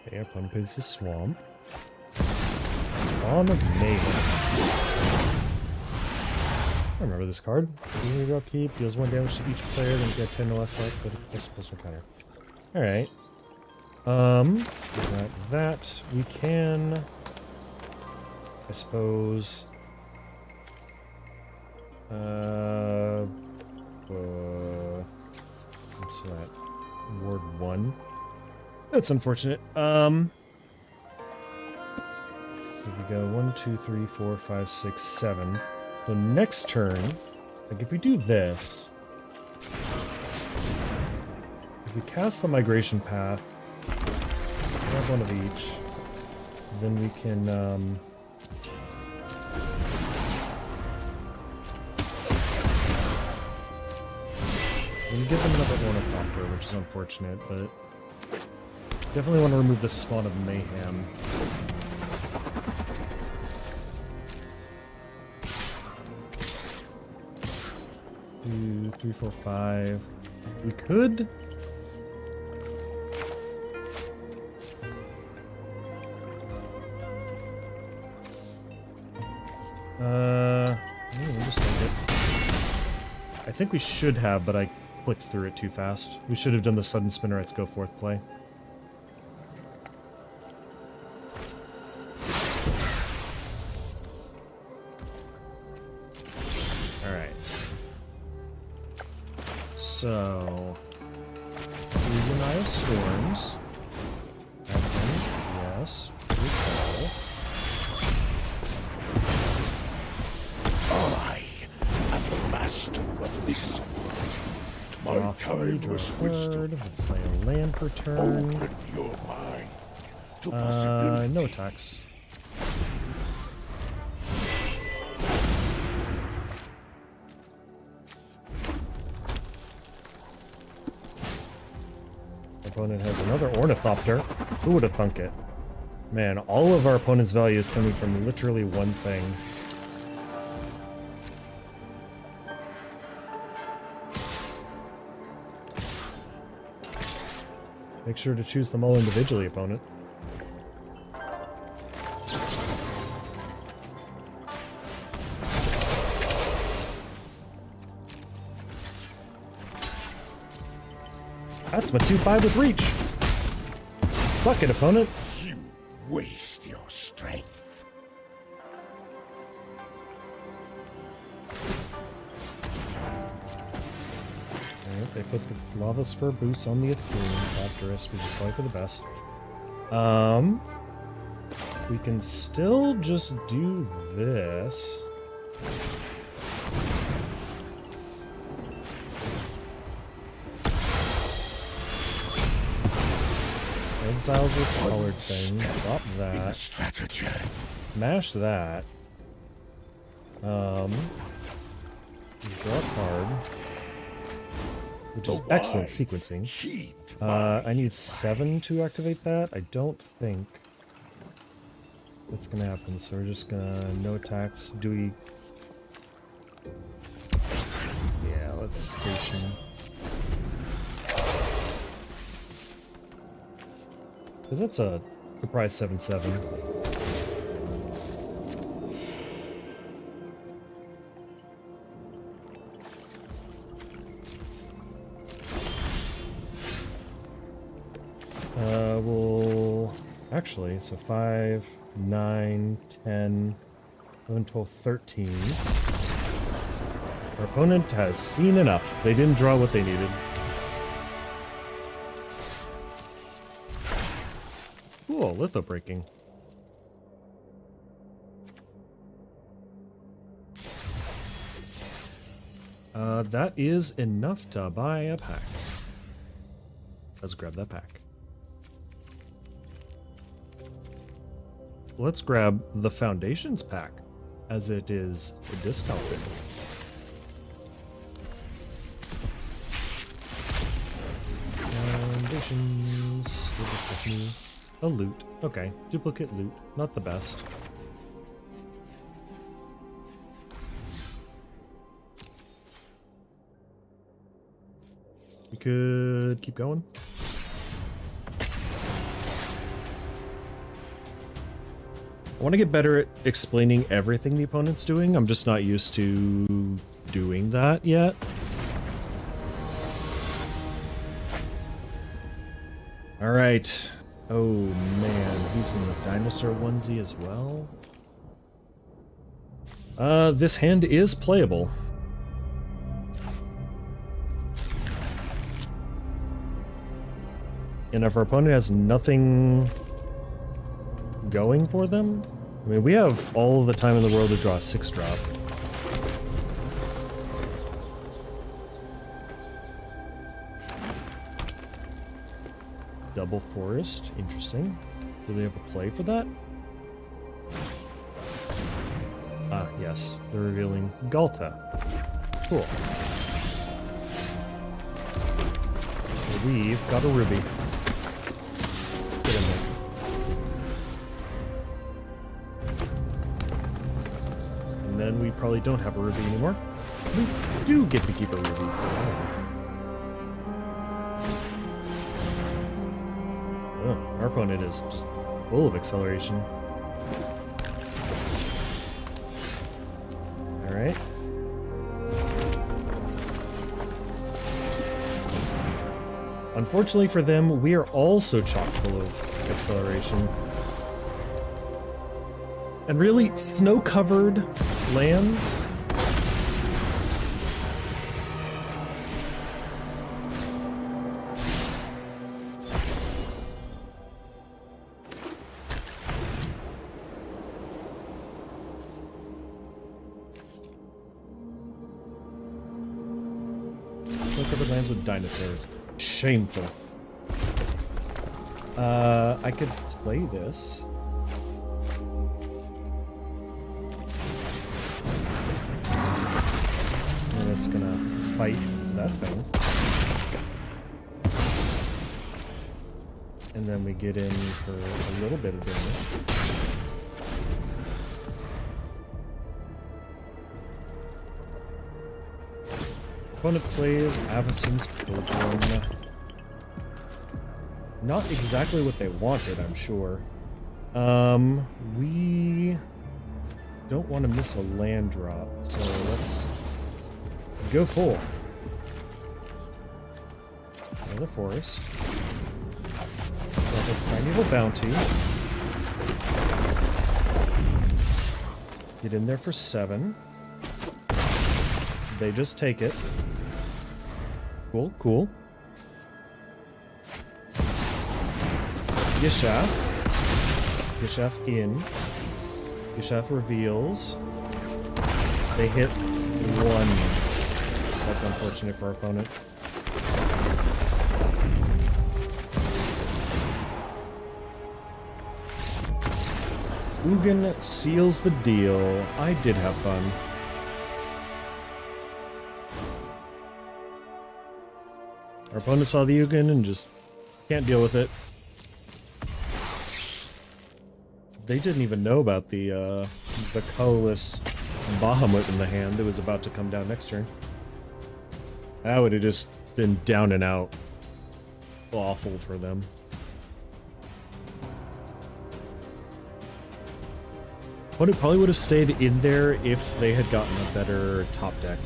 Okay, opponent pays the swamp. On of Maven. I remember this card. Real upkeep, deals 1 damage to each player, then get 10 or less life, but plus 1 counter. Alright. That we can, I suppose, what's that? Ward 1. That's unfortunate. Here we go. 1, 2, 3, 4, 5, 6, 7. So next turn, like if we do this, if we cast the Migration Path, grab 1 of each, then we can, I'm gonna give them another ornithopter, which is unfortunate, but definitely want to remove the spawn of mayhem. 2, 3, 4, 5. We could. We'll just take it. I think we should have, but I clicked through it too fast. We should have done the sudden spinnerets go forth play. Alright. So, Eden Eye of Storms. Yes. I am the master of this world. My timeless wisdom. Play a land per turn. Open your mind to possibility. No attacks. Opponent has another ornithopter. Who would have thunk it? Man, all of our opponent's value is coming from literally one thing. Make sure to choose them all individually, opponent. That's my 2/5 with reach. Fuck it, opponent. You waste your strength. Alright, they put the lava spur boost on the Athene after us, which is probably for the best. We can still just do this. Exile the colored thing, drop that, Strategy. mash that, draw a card, which is excellent sequencing. I need 7 to activate that. I don't think that's gonna happen, so we're just gonna no attacks. Do we? Yeah, let's station. Because that's a surprise 7/7. We'll... Actually, so 5, 9, 10, 11, 12, 13. Our opponent has seen enough. They didn't draw what they needed. Cool, litho breaking. That is enough to buy a pack. Let's grab that pack. Let's grab the Foundations pack, as it is discounted. Foundations. What does this mean? A loot. Okay. Duplicate loot. Not the best. We could keep going. I want to get better at explaining everything the opponent's doing. I'm just not used to doing that yet. All right. Oh man, he's in the dinosaur onesie as well. This hand is playable. And if our opponent has nothing going for them, I mean, we have all the time in the world to draw a 6-drop. Double Forest, interesting. Do they have a play for that? Ah, yes, they're revealing Galta. Cool. We've got a ruby. Get in there. And then we probably don't have a ruby anymore. We do get to keep a ruby for now. Oh, our opponent is just full of acceleration. Alright. Unfortunately for them, we are also chock full of acceleration. And really, snow-covered lands. Snow-covered lands with dinosaurs. Shameful. I could play this. And it's gonna fight that thing. And then we get in for a little bit of damage. Opponent plays Avacyn's Pilgrim. Not exactly what they wanted, I'm sure. We don't want to miss a land drop, so let's go forth. Another forest. Another primeval bounty. Get in there for 7. They just take it. Cool, cool. Yeshaf. Yeshaf in. Yeshaf reveals. They hit 1. That's unfortunate for our opponent. Ugin seals the deal. I did have fun. Our opponent saw the Ugin and just can't deal with it. They didn't even know about the colorless Bahamut in the hand that was about to come down next turn. That would have just been down and out. Awful for them. But it probably would have stayed in there if they had gotten a better top deck.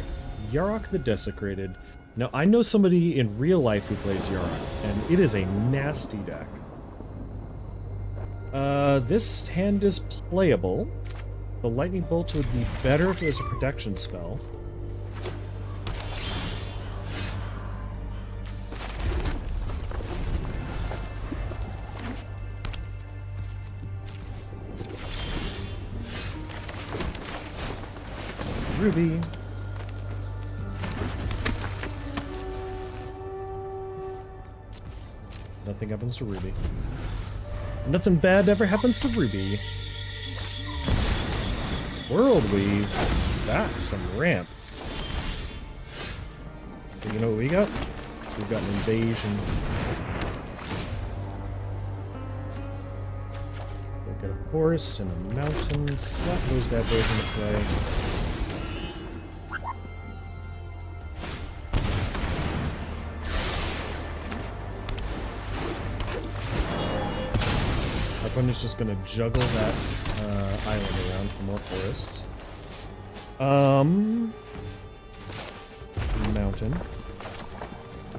Yarok the Desecrated. Now, I know somebody in real life who plays Yarok, and it is a nasty deck. This hand is playable. The Lightning Bolt would be better if it was a protection spell. Ruby. Nothing happens to Ruby. Nothing bad ever happens to Ruby. World Weave. That's some ramp. But you know what we got? We've got an invasion. We've got a forest and a mountain. Slap those bad boys into play. Opponent's just gonna juggle that island around for more forests. Mountain.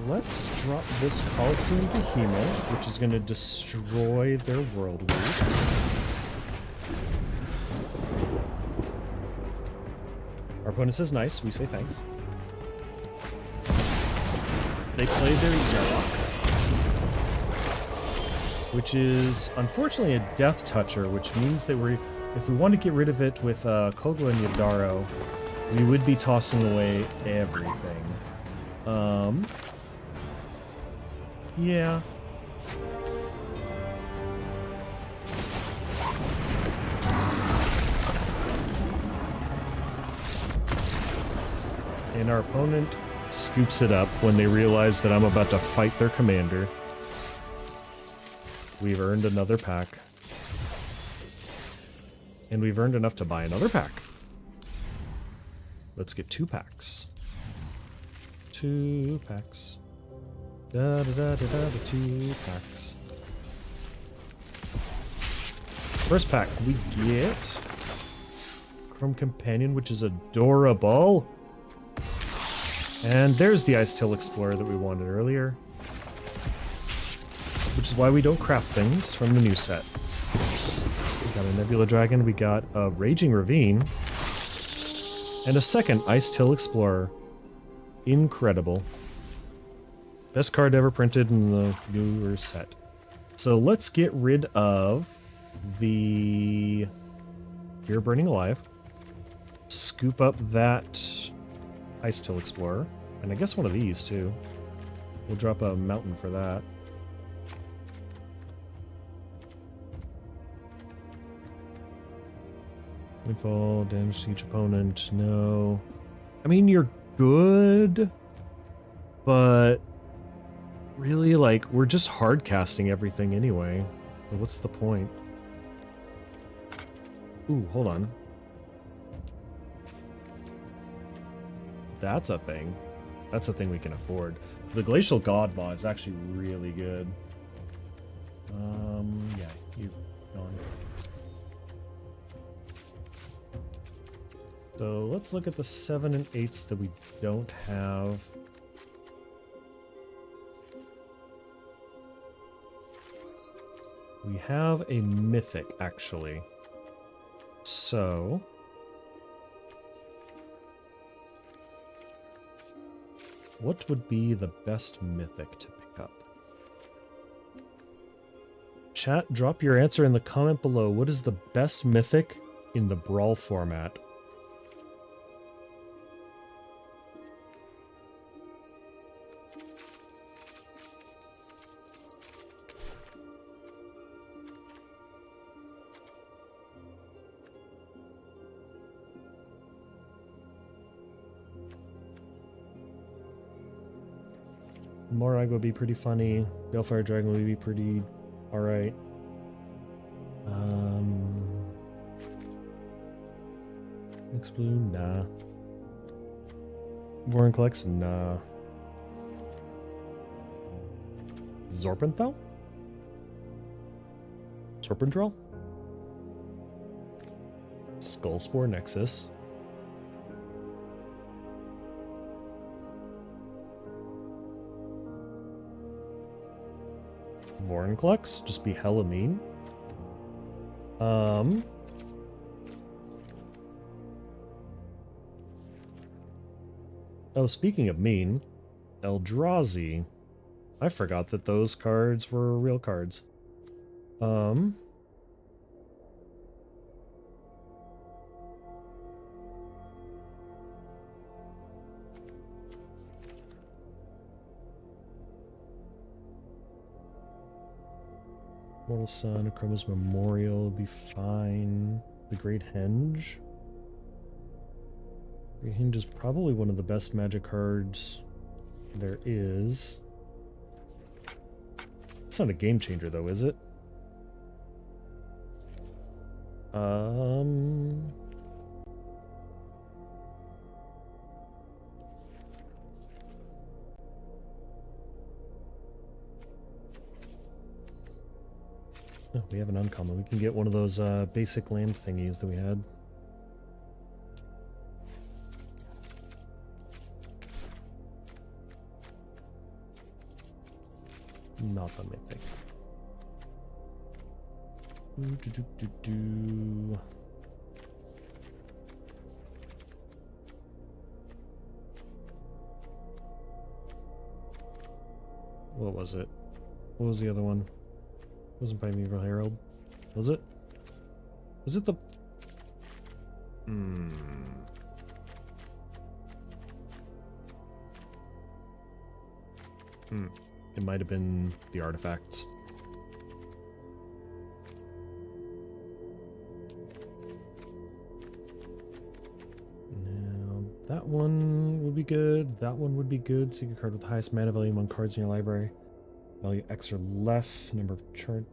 Let's drop this Coliseum Behemoth, which is gonna destroy their world weave. Our opponent says nice, we say thanks. They play their Yarok, which is unfortunately a Death Toucher, which means that if we want to get rid of it with Kogla and Yadaro, we would be tossing away everything. Yeah. And our opponent scoops it up when they realize that I'm about to fight their commander. We've earned another pack. And we've earned enough to buy another pack. Let's get 2 packs. 2 packs. Da da da da da, 2 packs. First pack we get Chrome Companion, which is adorable. And there's the Icetail Explorer that we wanted earlier. Which is why we don't craft things from the new set. We got a Nebula Dragon, we got a Raging Ravine, and a second Icetail Explorer. Incredible. Best card ever printed in the newer set. So let's get rid of the Fear Burning Alive. Scoop up that Icetail Explorer. And I guess one of these too. We'll drop a mountain for that. Windfall, damage to each opponent, no. I mean, you're good, but really, like, we're just hard casting everything anyway. So what's the point? Ooh, hold on. That's a thing. That's a thing we can afford. The Glacial Godmaw is actually really good. Yeah, you've gone. So let's look at the 7 and 8s that we don't have. We have a mythic, actually. So what would be the best mythic to pick up? Chat, drop your answer in the comment below. What is the best mythic in the Brawl format? Morag would be pretty funny. Balefire Dragon would be pretty alright. Mix Blue? Nah. Vorinclex? Nah. Zorpenthal? Serpentral? Skullspore Nexus? Vorinclex? Just be hella mean. Oh, speaking of mean, Eldrazi. I forgot that those cards were real cards. Mortal Sun, Chroma's Memorial would be fine. The Great Henge. Great Henge is probably one of the best magic cards there is. It's not a game changer though, is it? Oh, we have an uncommon. We can get one of those basic land thingies that we had. Not the mythic. What was it? What was the other one? Wasn't Primeval Herald, was it? Was it the... It might have been the artifacts. Now, That one would be good. That one would be good. Secret card with the highest mana value among cards in your library. Value X or less. Number of chart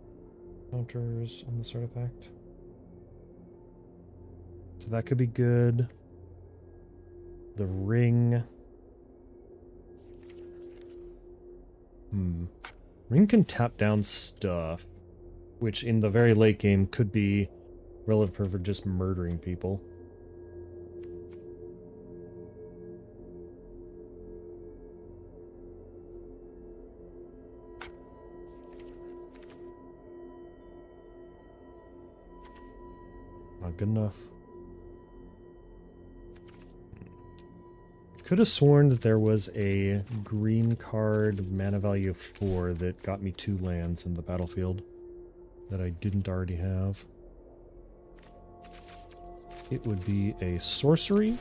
counters on this artifact. So that could be good. The ring. Ring can tap down stuff, which in the very late game could be relevant for just murdering people. Not good enough. Could have sworn that there was a green card, mana value of 4, that got me 2 lands in the battlefield that I didn't already have. It would be a sorcery.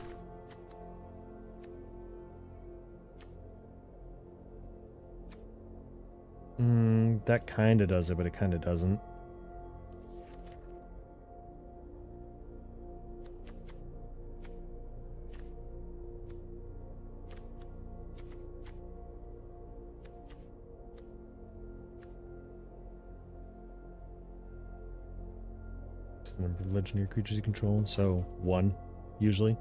That kind of does it, but it kind of doesn't. Number of legendary creatures you control, so 1 usually.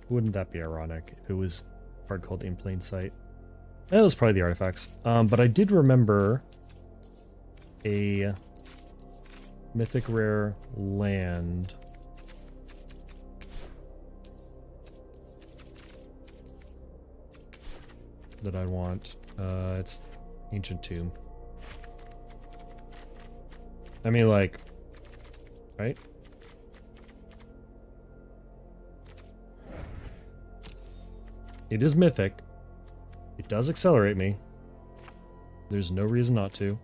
Wouldn't that be ironic if it was a card called In Plain Sight? That was probably the artifacts. But I did remember a mythic rare land that I want. It's Ancient Tomb. I mean, like, right? It is mythic. It does accelerate me. There's no reason not to.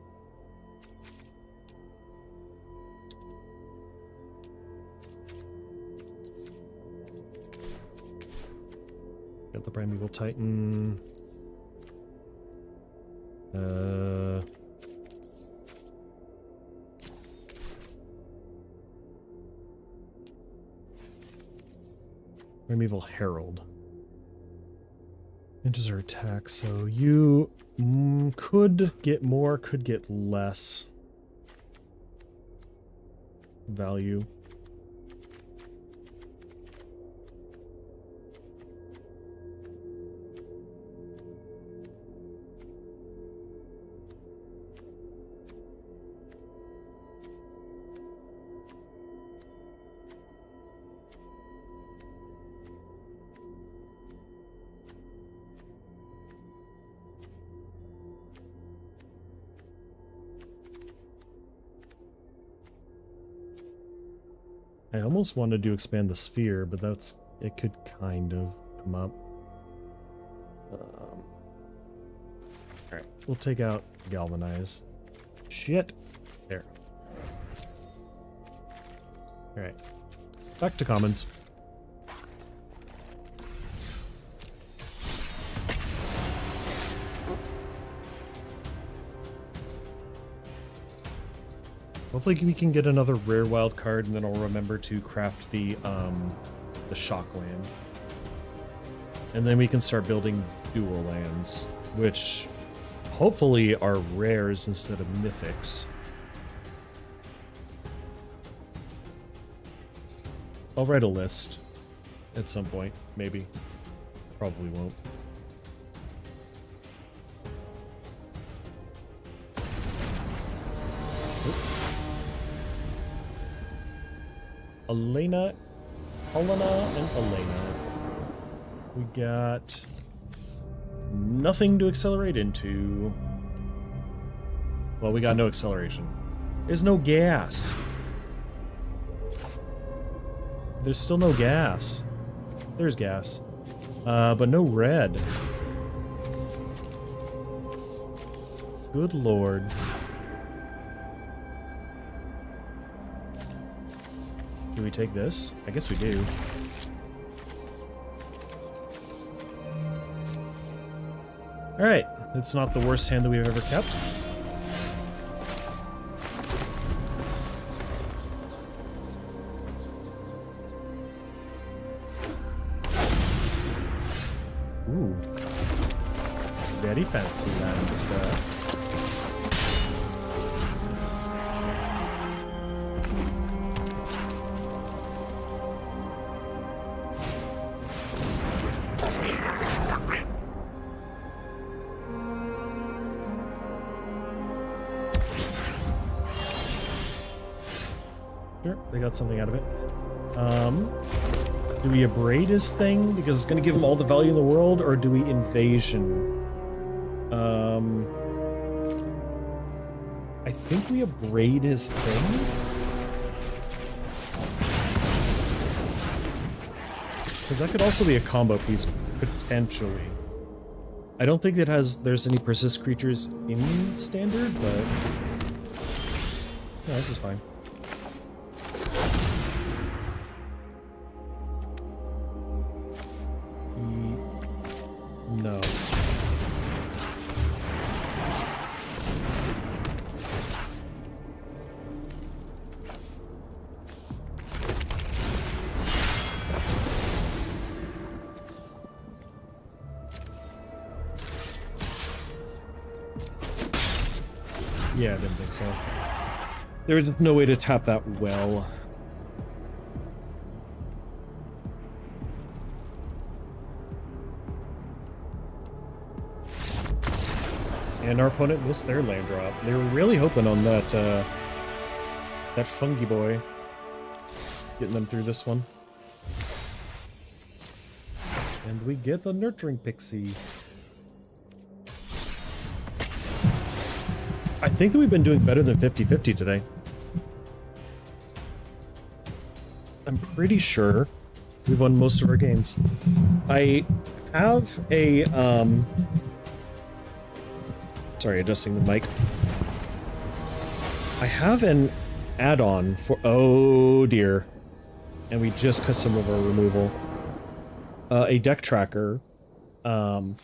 Got the Primeval Titan. Primeval Herald. Enters her attack, so you could get more, could get less value. I almost wanted to expand the sphere, but it could kind of come up. Alright, we'll take out Galvanize. Shit! There. Alright. Back to commons. Hopefully we can get another rare wild card, and then I'll remember to craft the shock land. And then we can start building dual lands, which hopefully are rares instead of mythics. I'll write a list at some point, maybe. Probably won't. Helena, and Elena. We got nothing to accelerate into. Well, we got no acceleration. There's no gas. There's still no gas. There's gas. But no red. Good lord. Do we take this? I guess we do. Alright, it's not the worst hand that we've ever kept. Ooh. Very fancy, man. Sure, they got something out of it. Do we abrade his thing because it's going to give him all the value in the world, or do we invasion? I think we abrade his thing. Because that could also be a combo piece, potentially. I don't think there's any persist creatures in standard, but no, this is fine. No. Yeah, I didn't think so. There was no way to tap that well. And our opponent missed their land drop. They were really hoping on that that fungi boy getting them through this one. And we get the nurturing pixie. I think that we've been doing better than 50-50 today. I'm pretty sure we've won most of our games. I have a sorry, adjusting the mic. I have an add-on for... Oh, dear. And we just cut some of our removal. A deck tracker. We're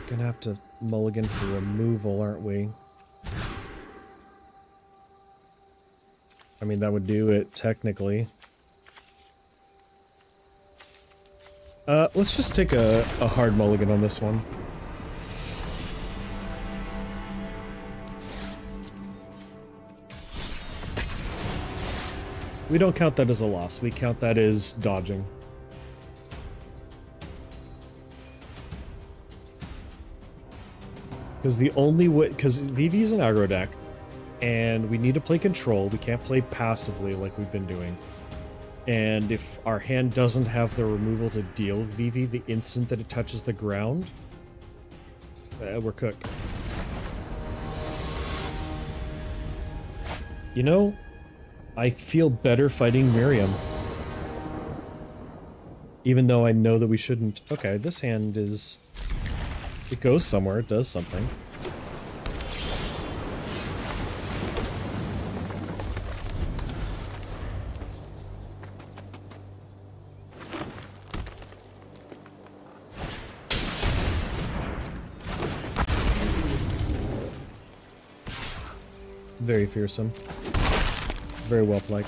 gonna have to mulligan for removal, aren't we? I mean, that would do it, technically. Let's just take a hard mulligan on this one. We don't count that as a loss. We count that as dodging. Because the only way... Because VV's an aggro deck, and we need to play control. We can't play passively like we've been doing. And if our hand doesn't have the removal to deal with VV the instant that it touches the ground, we're cooked. You know... I feel better fighting Miriam. Even though I know that we shouldn't. Okay, this hand is... It goes somewhere, it does something. Very fearsome. Very well played.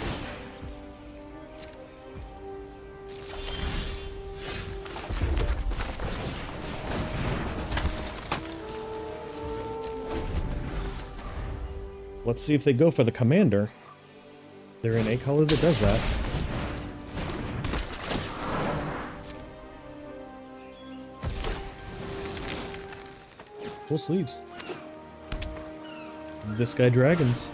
Let's see if they go for the commander. They're in a color that does that. Full sleeves. This guy dragons.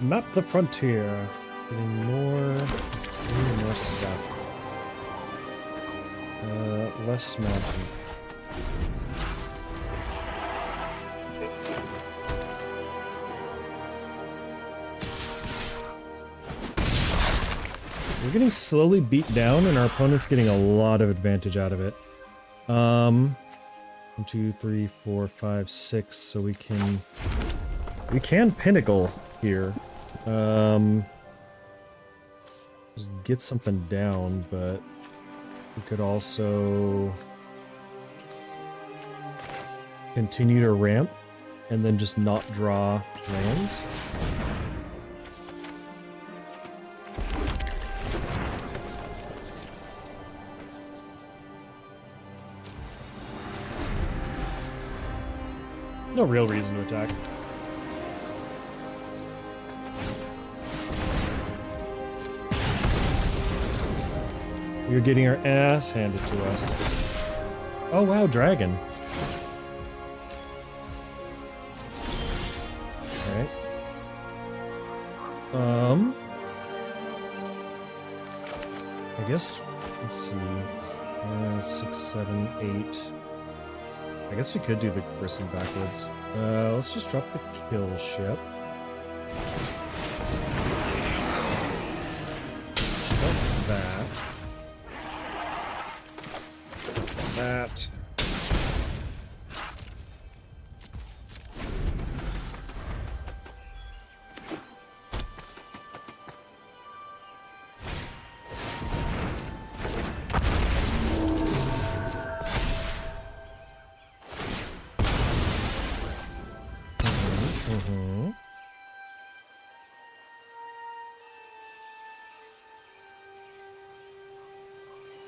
Map the frontier. Getting more stuff. Less mountain. getting slowly beat down, and our opponent's getting a lot of advantage out of it. 1, 2, 3, 4, 5, 6. So we can pinnacle here. Just get something down, but we could also continue to ramp and then just not draw lands. No real reason to attack. We're getting our ass handed to us. Oh wow, dragon. Alright. I guess, let's see, it's 5, 6, 7, 8. I guess we could do the bristle backwards. Let's just drop the kill ship. That. That.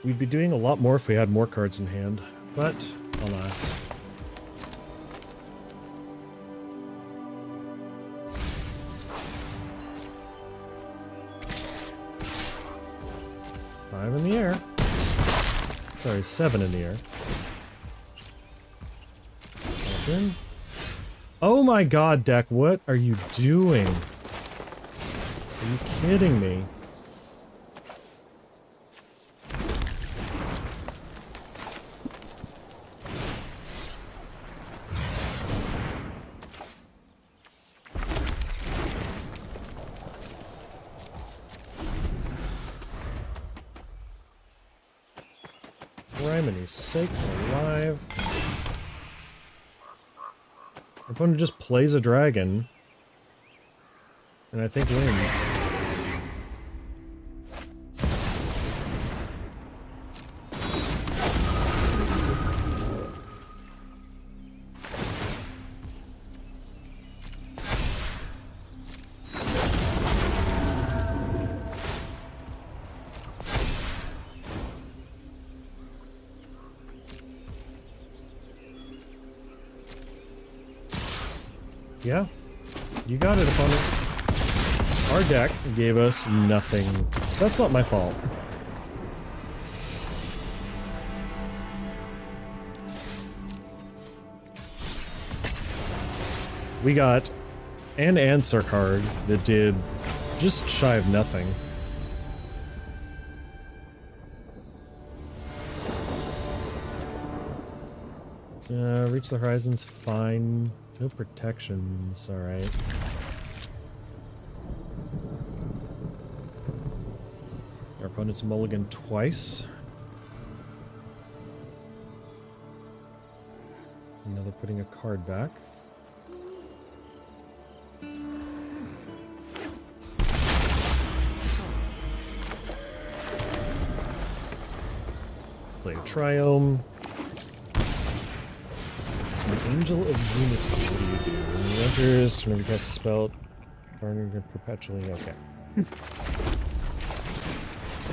We'd be doing a lot more if we had more cards in hand, but alas. Five in the air. Sorry, 7 in the air. Open. Oh my god, deck, what are you doing? Are you kidding me? Criminy sakes alive. Our opponent just plays a dragon. And I think wins. Yeah, you got it, opponent. Our deck gave us nothing. That's not my fault. We got an answer card that did just shy of nothing. Reach the horizon's fine. No protections, alright. Our opponent's mulligan twice. And now they're putting a card back. Play a Triome. Angel of Unity, what do you do? When he enters, whenever you cast a spell, partner perpetually, okay.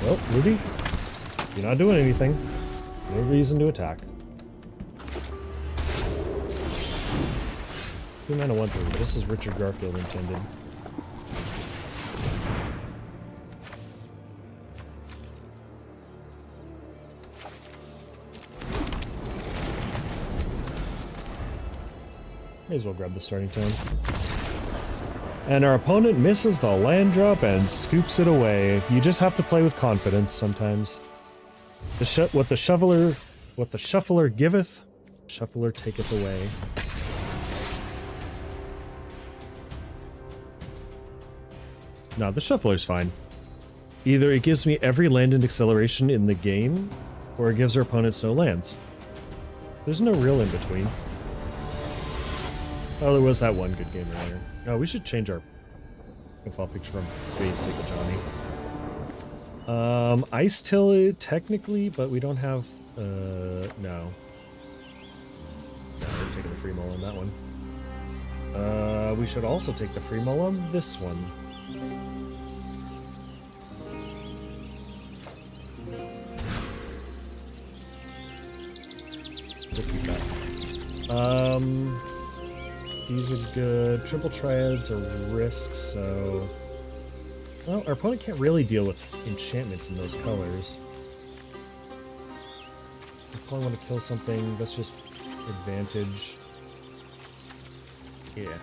Well, Ruby, you're not doing anything. No reason to attack. 2 mana 1/3, but this is Richard Garfield intended. May as well grab the starting tone. And our opponent misses the land drop and scoops it away. You just have to play with confidence sometimes. What the shuffler giveth, shuffler taketh away. No, the shuffler's fine. Either it gives me every land and acceleration in the game, or it gives our opponents no lands. There's no real in between. Oh, there was that one good game earlier. Oh, we should change our profile picture from basic Johnny. Ice Till technically, but we don't have, no. No, we're taking the free mull on that one. We should also take the free mull on this one. What we got? These are good. Triple Triads are risks, so... Well, our opponent can't really deal with enchantments in those colors. I probably want to kill something that's just advantage. Yeah.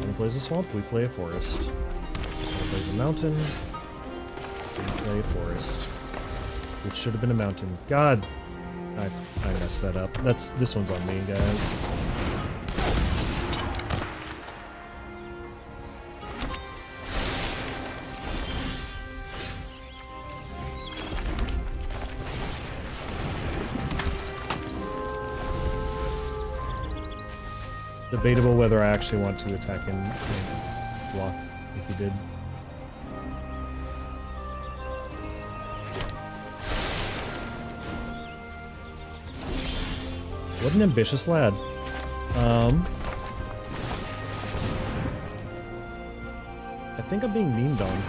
One plays a swamp, we play a forest. One plays a mountain, we play a forest. Which should have been a mountain. God! I messed that up. This one's on me, guys. Debatable whether I actually want to attack and block if he did. What an ambitious lad. I think I'm being memed on.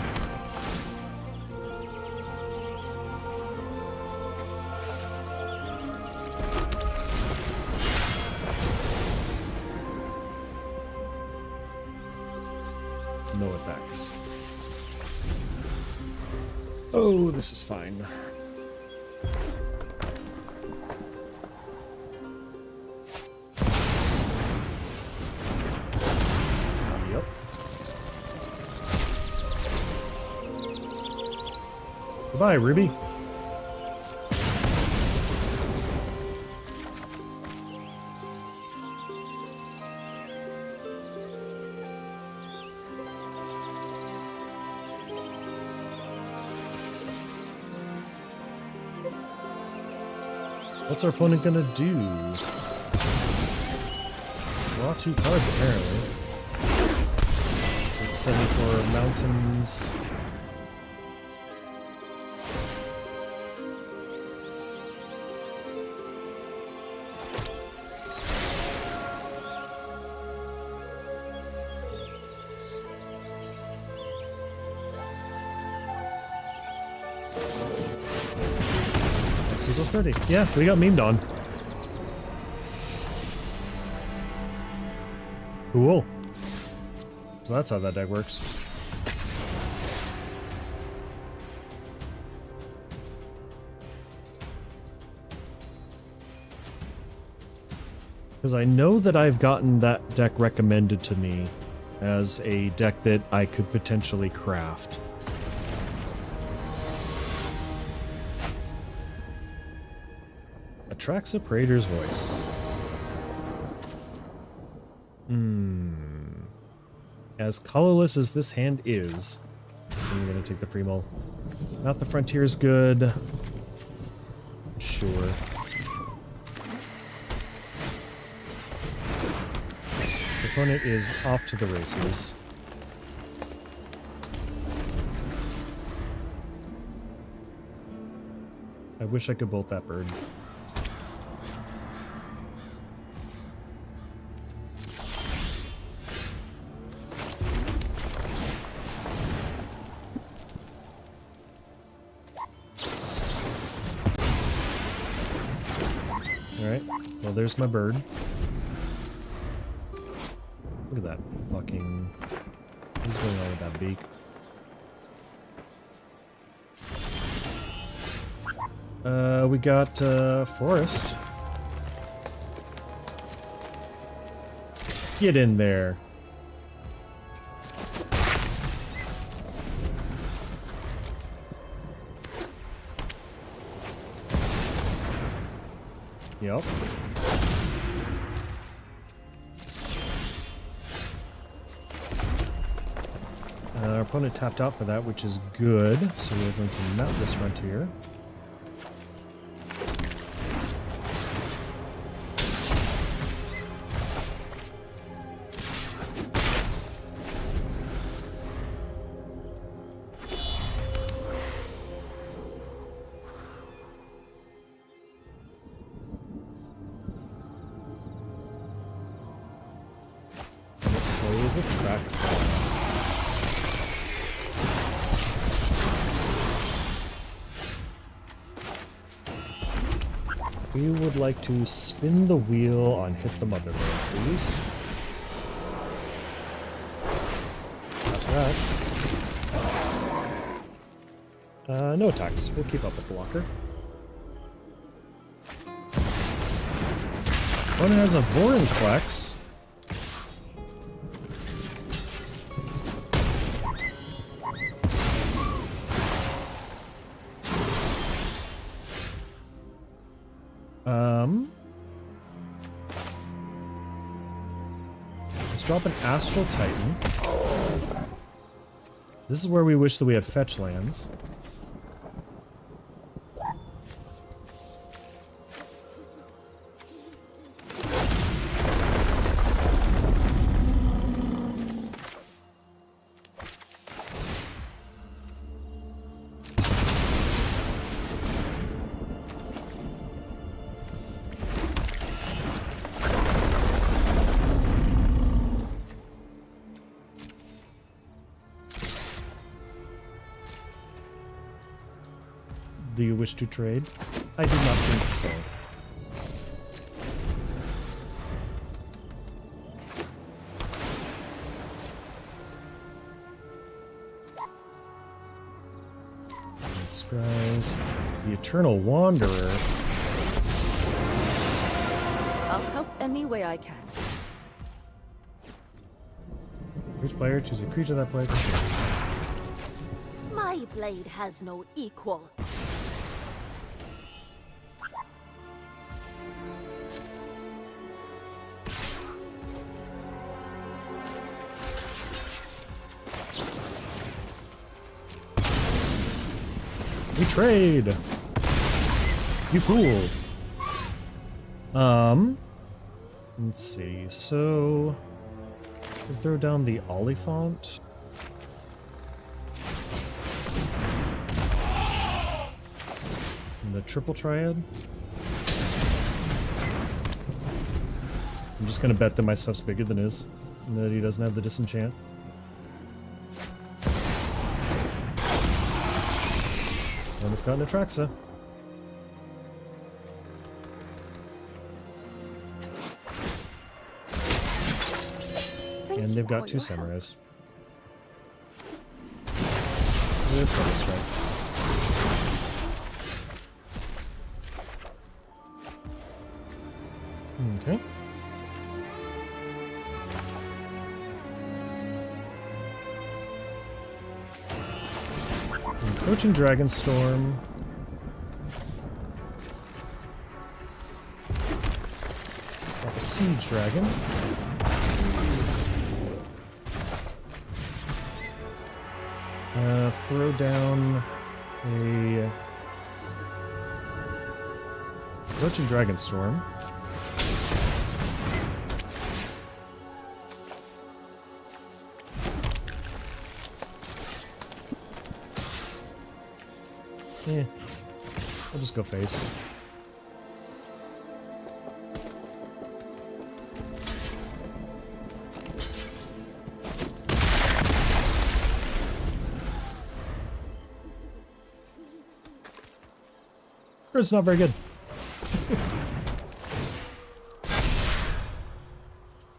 No attacks. Oh, this is fine. Yep. Goodbye, Ruby. What's our opponent gonna do? Draw 2 cards, apparently. Let's send me for mountains. Equals 30. Yeah, we got memed on. Cool. So that's how that deck works. Because I know that I've gotten that deck recommended to me as a deck that I could potentially craft. Attracts a Praetor's Voice. As colorless as this hand is, I'm gonna take the free mull. Not the Frontier is good. Sure. The opponent is off to the races. I wish I could bolt that bird. Alright, well there's my bird. Look at that fucking... What's going on with that beak? We got, forest. Get in there. Yep. Our opponent tapped out for that, which is good. So we're going to mount this frontier. Plays a track set. We would like to spin the wheel on Hit the Motherlode, please. That's that. No attacks. We'll keep up with the blocker. Opponent has a Vorinclex. Let's drop an Astral Titan. This is where we wish that we had fetch lands. Do you wish to trade? I do not think so. Scries. The Eternal Wanderer. I'll help any way I can. Each player choose a creature that player controls. My blade has no equal. We trade! You fool! Let's see, so... we'll throw down the Oliphant. And the Triple Triad. I'm just gonna bet that my stuff's bigger than his, and that he doesn't have the Disenchant. And it's got an Atraxa. And they've got two Samurais. With Double Strike. Okay. Encroaching Dragonstorm. Got a Siege Dragon. Throw down a Encroaching Dragonstorm. Yeah, I'll just go face. It's not very good.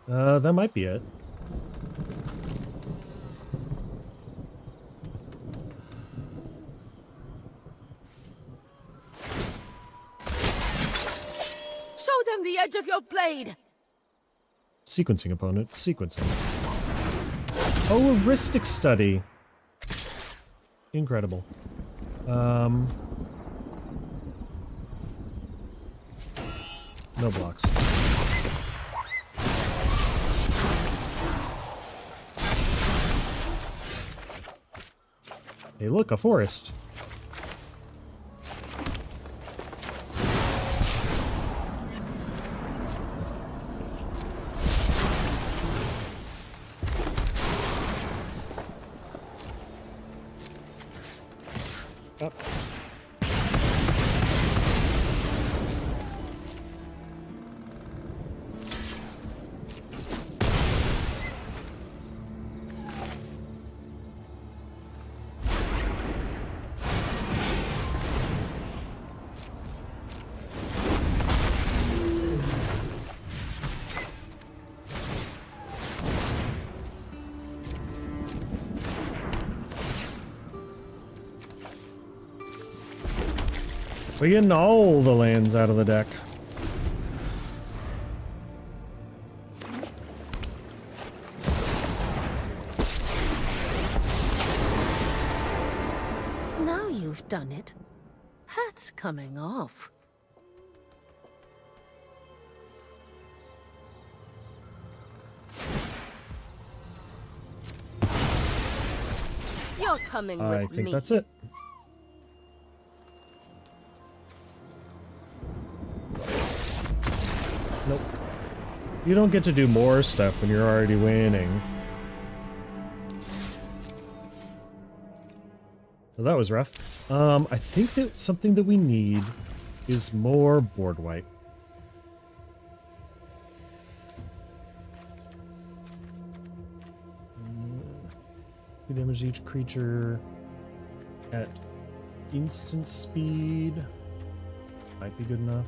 That might be it. Show them the edge of your blade. Sequencing opponent. Sequencing. Oh, heuristic study. Incredible. No blocks. Hey, look, a forest. Up. We're getting all the lands out of the deck. Now you've done it. Hat's coming off. You're coming with me. I think that's it. Nope. You don't get to do more stuff when you're already winning. So that was rough. I think that something that we need is more board wipe. You damage each creature at instant speed. Might be good enough.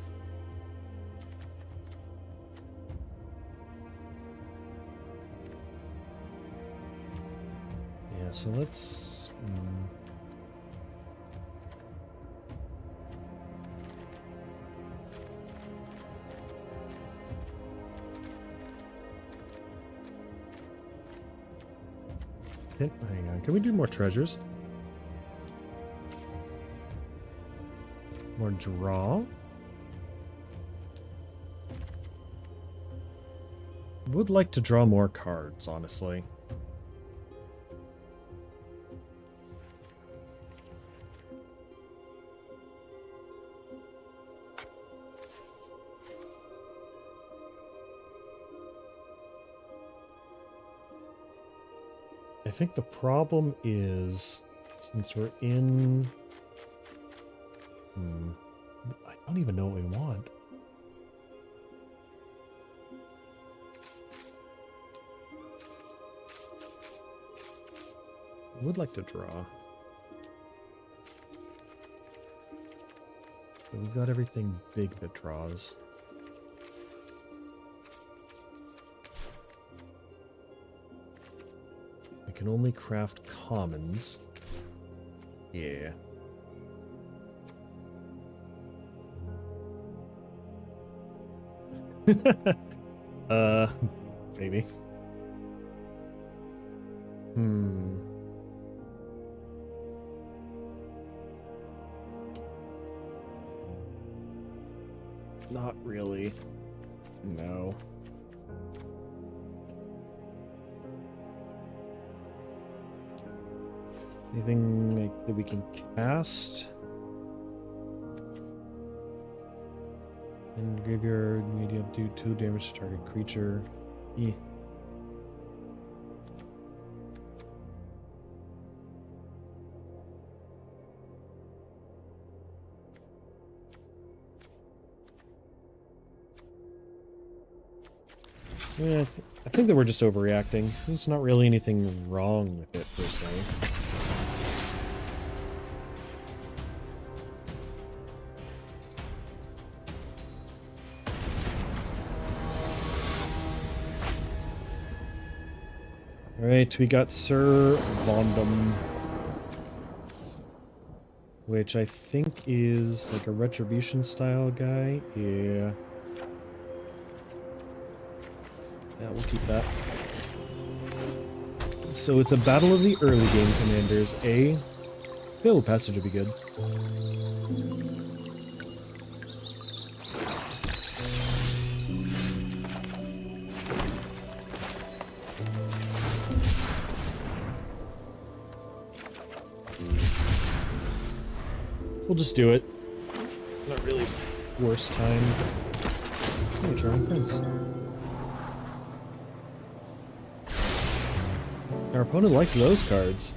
Yeah, so let's... hang on, can we do more treasures? More draw? Would like to draw more cards, honestly. I think the problem is, since we're in... I don't even know what we want. I would like to draw. But we've got everything big that draws. I can only craft commons. Yeah. Maybe. Not really. No. Anything like that we can cast? In graveyard, medium do 2 damage to target creature. Eh. Yeah, I think that we're just overreacting. There's not really anything wrong with it, per se. Alright, we got Sir Vondum, which I think is like a retribution style guy. Yeah. Yeah, we'll keep that. So it's a battle of the early game commanders. Field passage would be good. We'll just do it. Not really worst time. Oh, Charming Prince. Our opponent likes those cards.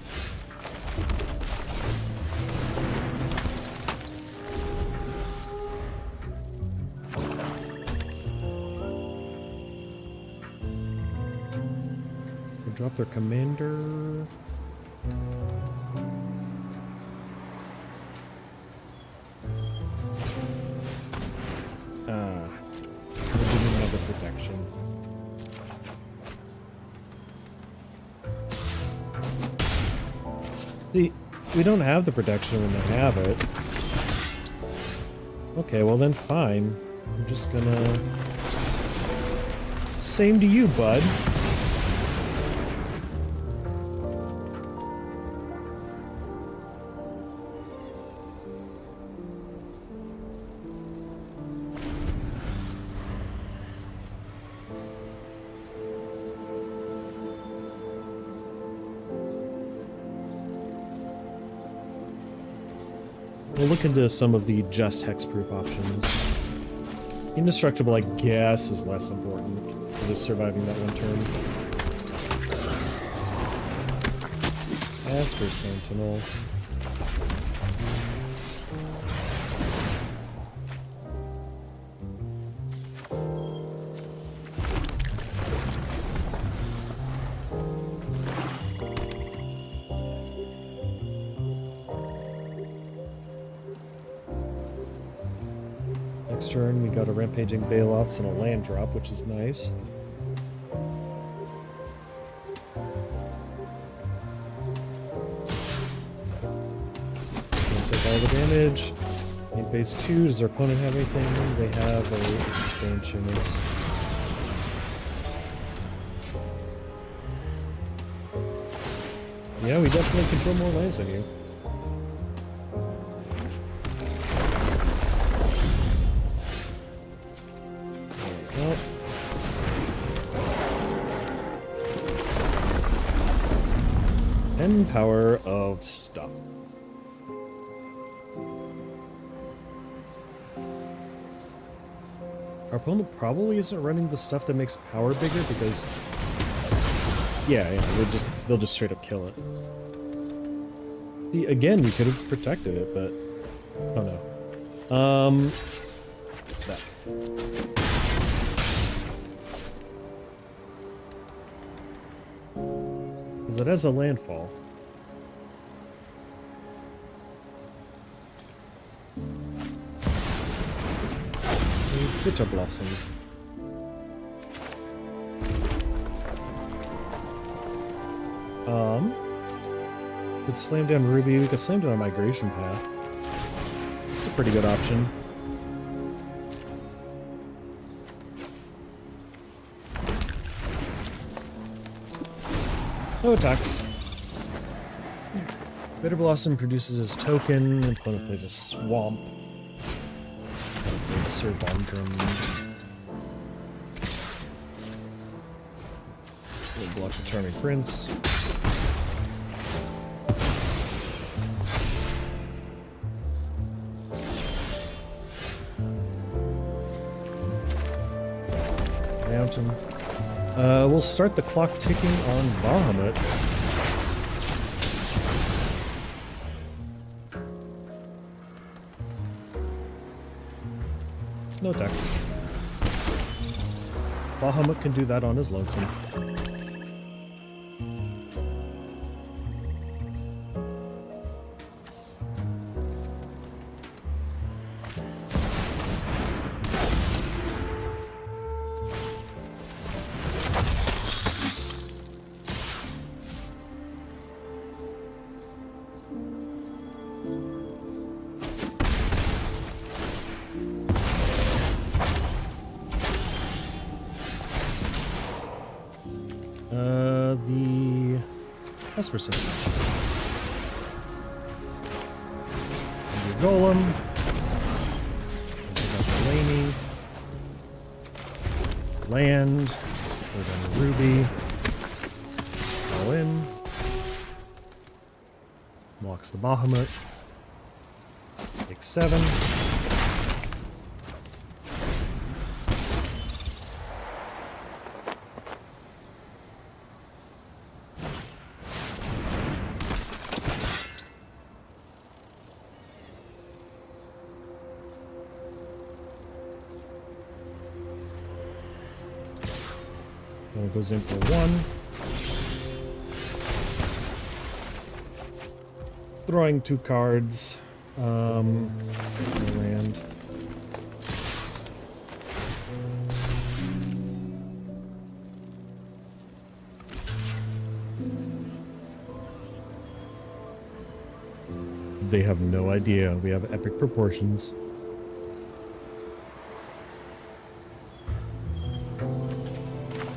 They drop their commander. We didn't have the protection. See, we don't have the protection when they have it. Okay, well then fine. I'm just gonna... Same to you, bud. We'll look into some of the just hexproof options. Indestructible, I guess, is less important for just surviving that one turn. As for Sentinel... Next turn, we got a Rampaging Bailoffs and a land drop, which is nice. Just gonna take all the damage. In phase 2, does our opponent have anything? They have a expansionist. Yeah, we definitely control more lands than you. Power of stuff. Our opponent probably isn't running the stuff that makes power bigger because yeah, they'll just straight up kill it. See, again, we could have protected it, but oh no. That. Because it has a landfall. Bitter Blossom. Could slam down Ruby. We could slam down a Migration Path. It's a pretty good option. No attacks. Bitter Blossom produces his token. Opponent plays a Swamp. Sir Bondrum. We'll block the Charming Prince. Mountain. We'll start the clock ticking on Bahamut. No attacks. Bahamut can do that on his lonesome. The Esper System. And your Golem. Take out the Laney. Land. Go down to Ruby. All in. Blocks the Bahamut. 7. One goes in for 1. Throwing 2 cards. Land. They have no idea. We have epic proportions.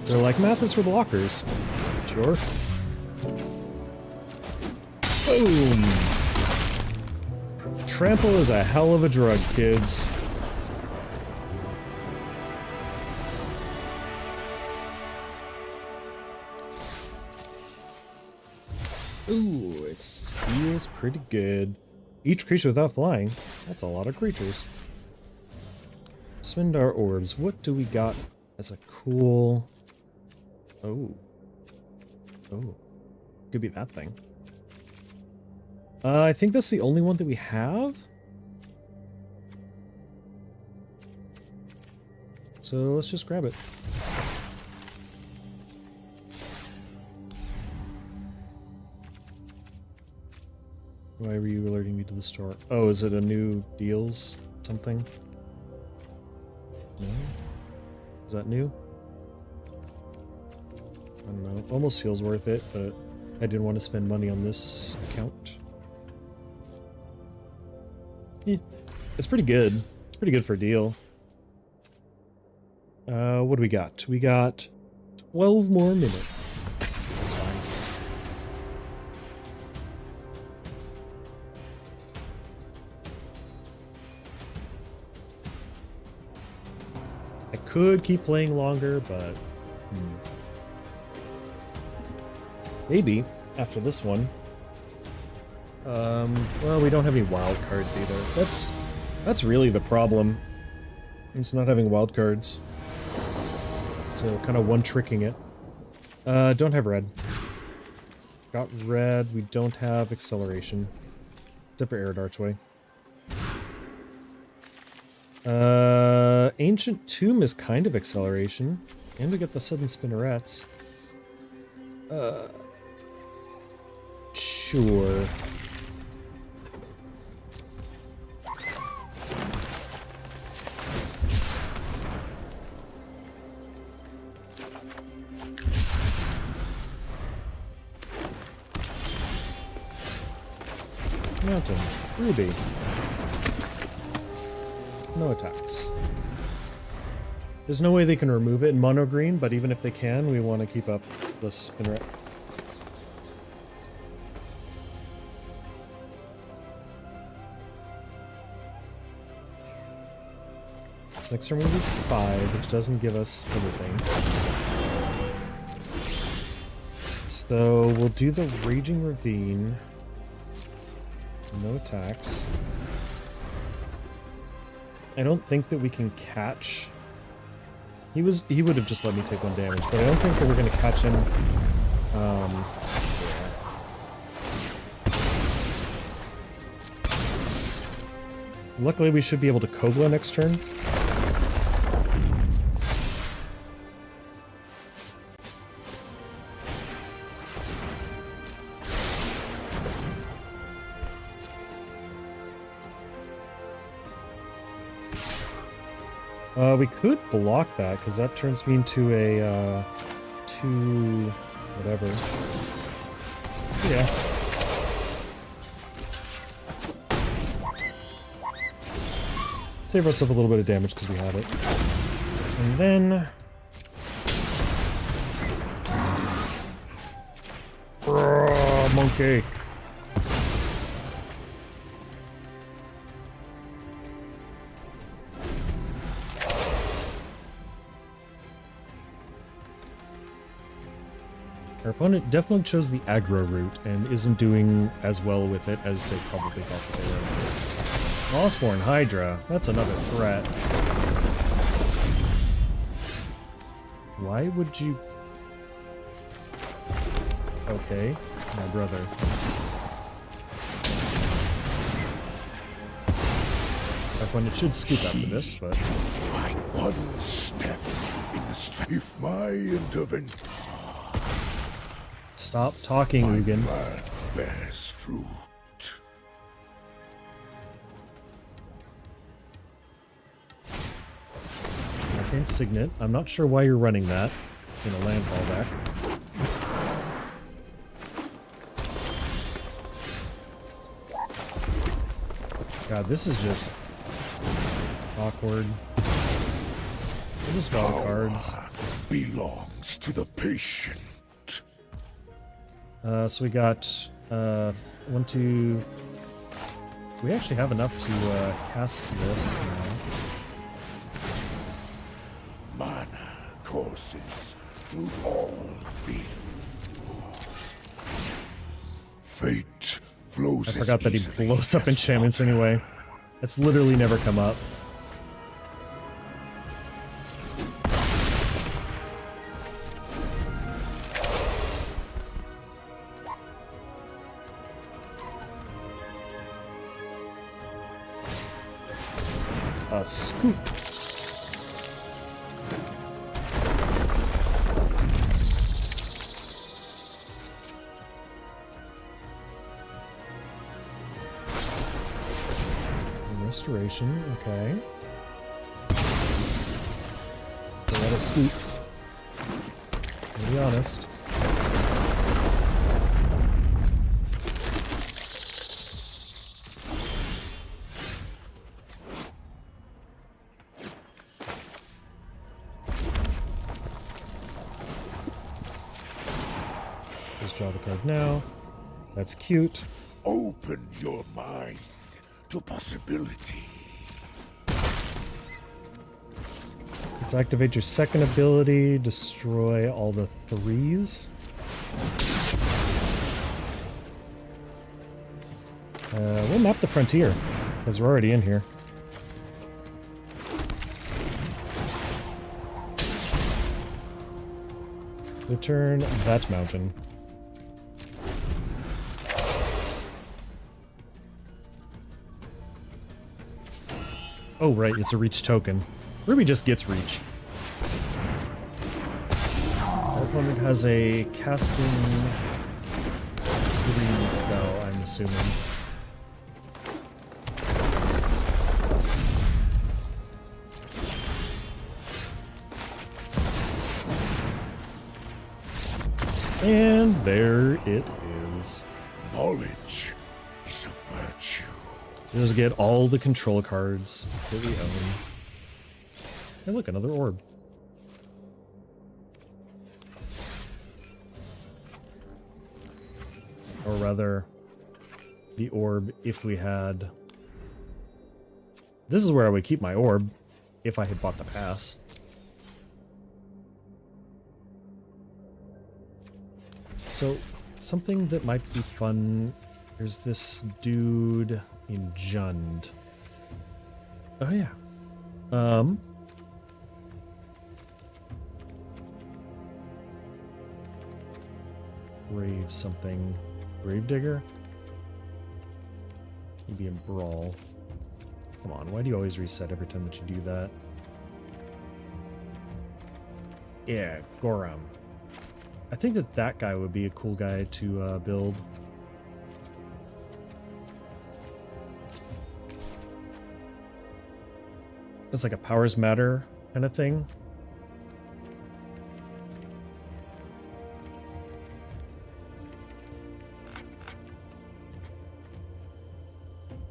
They're like, math is for blockers. Sure. Boom! Trample is a hell of a drug, kids. Ooh, it feels pretty good. Each creature without flying. That's a lot of creatures. Spend our orbs. What do we got as a cool... Oh. Oh. Could be that thing. I think that's the only one that we have. So let's just grab it. Why were you alerting me to the store? Oh, is it a new deals something? No? Is that new? I don't know. Almost feels worth it, but I didn't want to spend money on this account. It's pretty good. It's pretty good for a deal. What do we got? We got 12 more minutes. This is fine. I could keep playing longer, but... Maybe, after this one. Well, we don't have any wild cards either. That's really the problem. It's not having wild cards. So, kind of one-tricking it. Don't have red. Got red, we don't have acceleration. Except for Arid Archway. Ancient Tomb is kind of acceleration. And we get the sudden spinnerets. Sure. Mountain. Ruby. No attacks. There's no way they can remove it in mono green, but even if they can, we want to keep up the spinneret. So next turn we do 5, which doesn't give us anything. So we'll do the Raging Ravine. No attacks. I don't think that we can catch... He would have just let me take 1 damage, but I don't think that we're going to catch him. Luckily, we should be able to Kogla next turn. We could block that, because that turns me into a, 2... whatever. Yeah. Save ourselves a little bit of damage, because we have it. And then... monkey! Our opponent definitely chose the aggro route and isn't doing as well with it as they probably thought that they were. Mossborn Hydra. That's another threat. Why would you... Okay, my brother. Like when it should scoop after this, but... My one step in the strafe, my intervention. Stop talking, Ugin. Plan bears fruit. Arcane Signet. I'm not sure why you're running that in a landfall back. God, this is just awkward. We'll just draw the cards. Belongs to the patient. So we got 1, 2. We actually have enough to cast this now. Mana courses through all fields. Fate flows. I forgot that he blows up enchantments anyway. That's literally never come up. Scoop. Restoration, okay. It's a lot of scoots. To be honest. Just draw the card now. That's cute. Open your mind to possibility. Let's activate your second ability, destroy all the 3s. We'll map the frontier, because we're already in here. Return that mountain. Oh, right, it's a reach token. Ruby just gets reach. Our opponent has a casting green spell, I'm assuming. And there it is. Knowledge is a virtue. We just get all the control cards that we own. Hey, look, another orb. Or rather, the orb if we had... This is where I would keep my orb if I had bought the pass. So, something that might be fun... There's this dude in Jund. Oh yeah. Grave something. Gravedigger? Maybe in Brawl. Come on, why do you always reset every time that you do that? Yeah, Goram. I think that that guy would be a cool guy to build. It's like a powers matter kind of thing.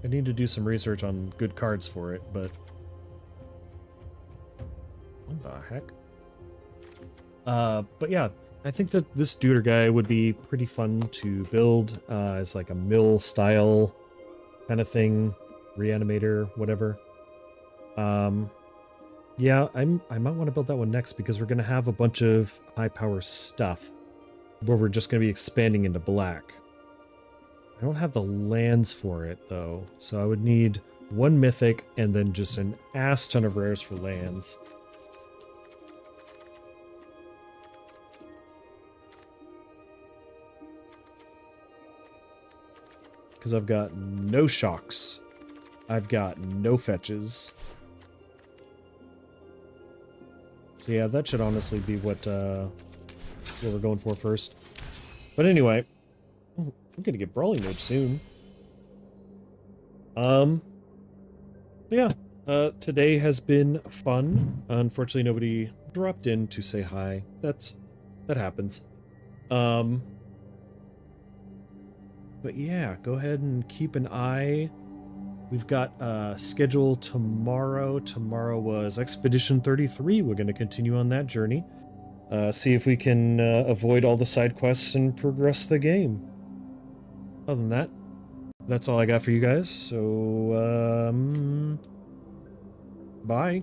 I need to do some research on good cards for it, but... What the heck? But yeah, I think that this Duder guy would be pretty fun to build as like a mill style kind of thing, reanimator, whatever. Yeah, I might want to build that one next because we're going to have a bunch of high power stuff where we're just going to be expanding into black. I don't have the lands for it though, so I would need 1 mythic, and then just an ass ton of rares for lands. Because I've got no shocks. I've got no fetches. So yeah, that should honestly be what we're going for first. But anyway, I'm gonna get Brawling Mage soon. Yeah, today has been fun. Unfortunately, nobody dropped in to say hi. That happens. But yeah, go ahead and keep an eye. We've got a schedule tomorrow. Tomorrow was Expedition 33. We're going to continue on that journey. See if we can avoid all the side quests and progress the game. Other than that, that's all I got for you guys. So, bye.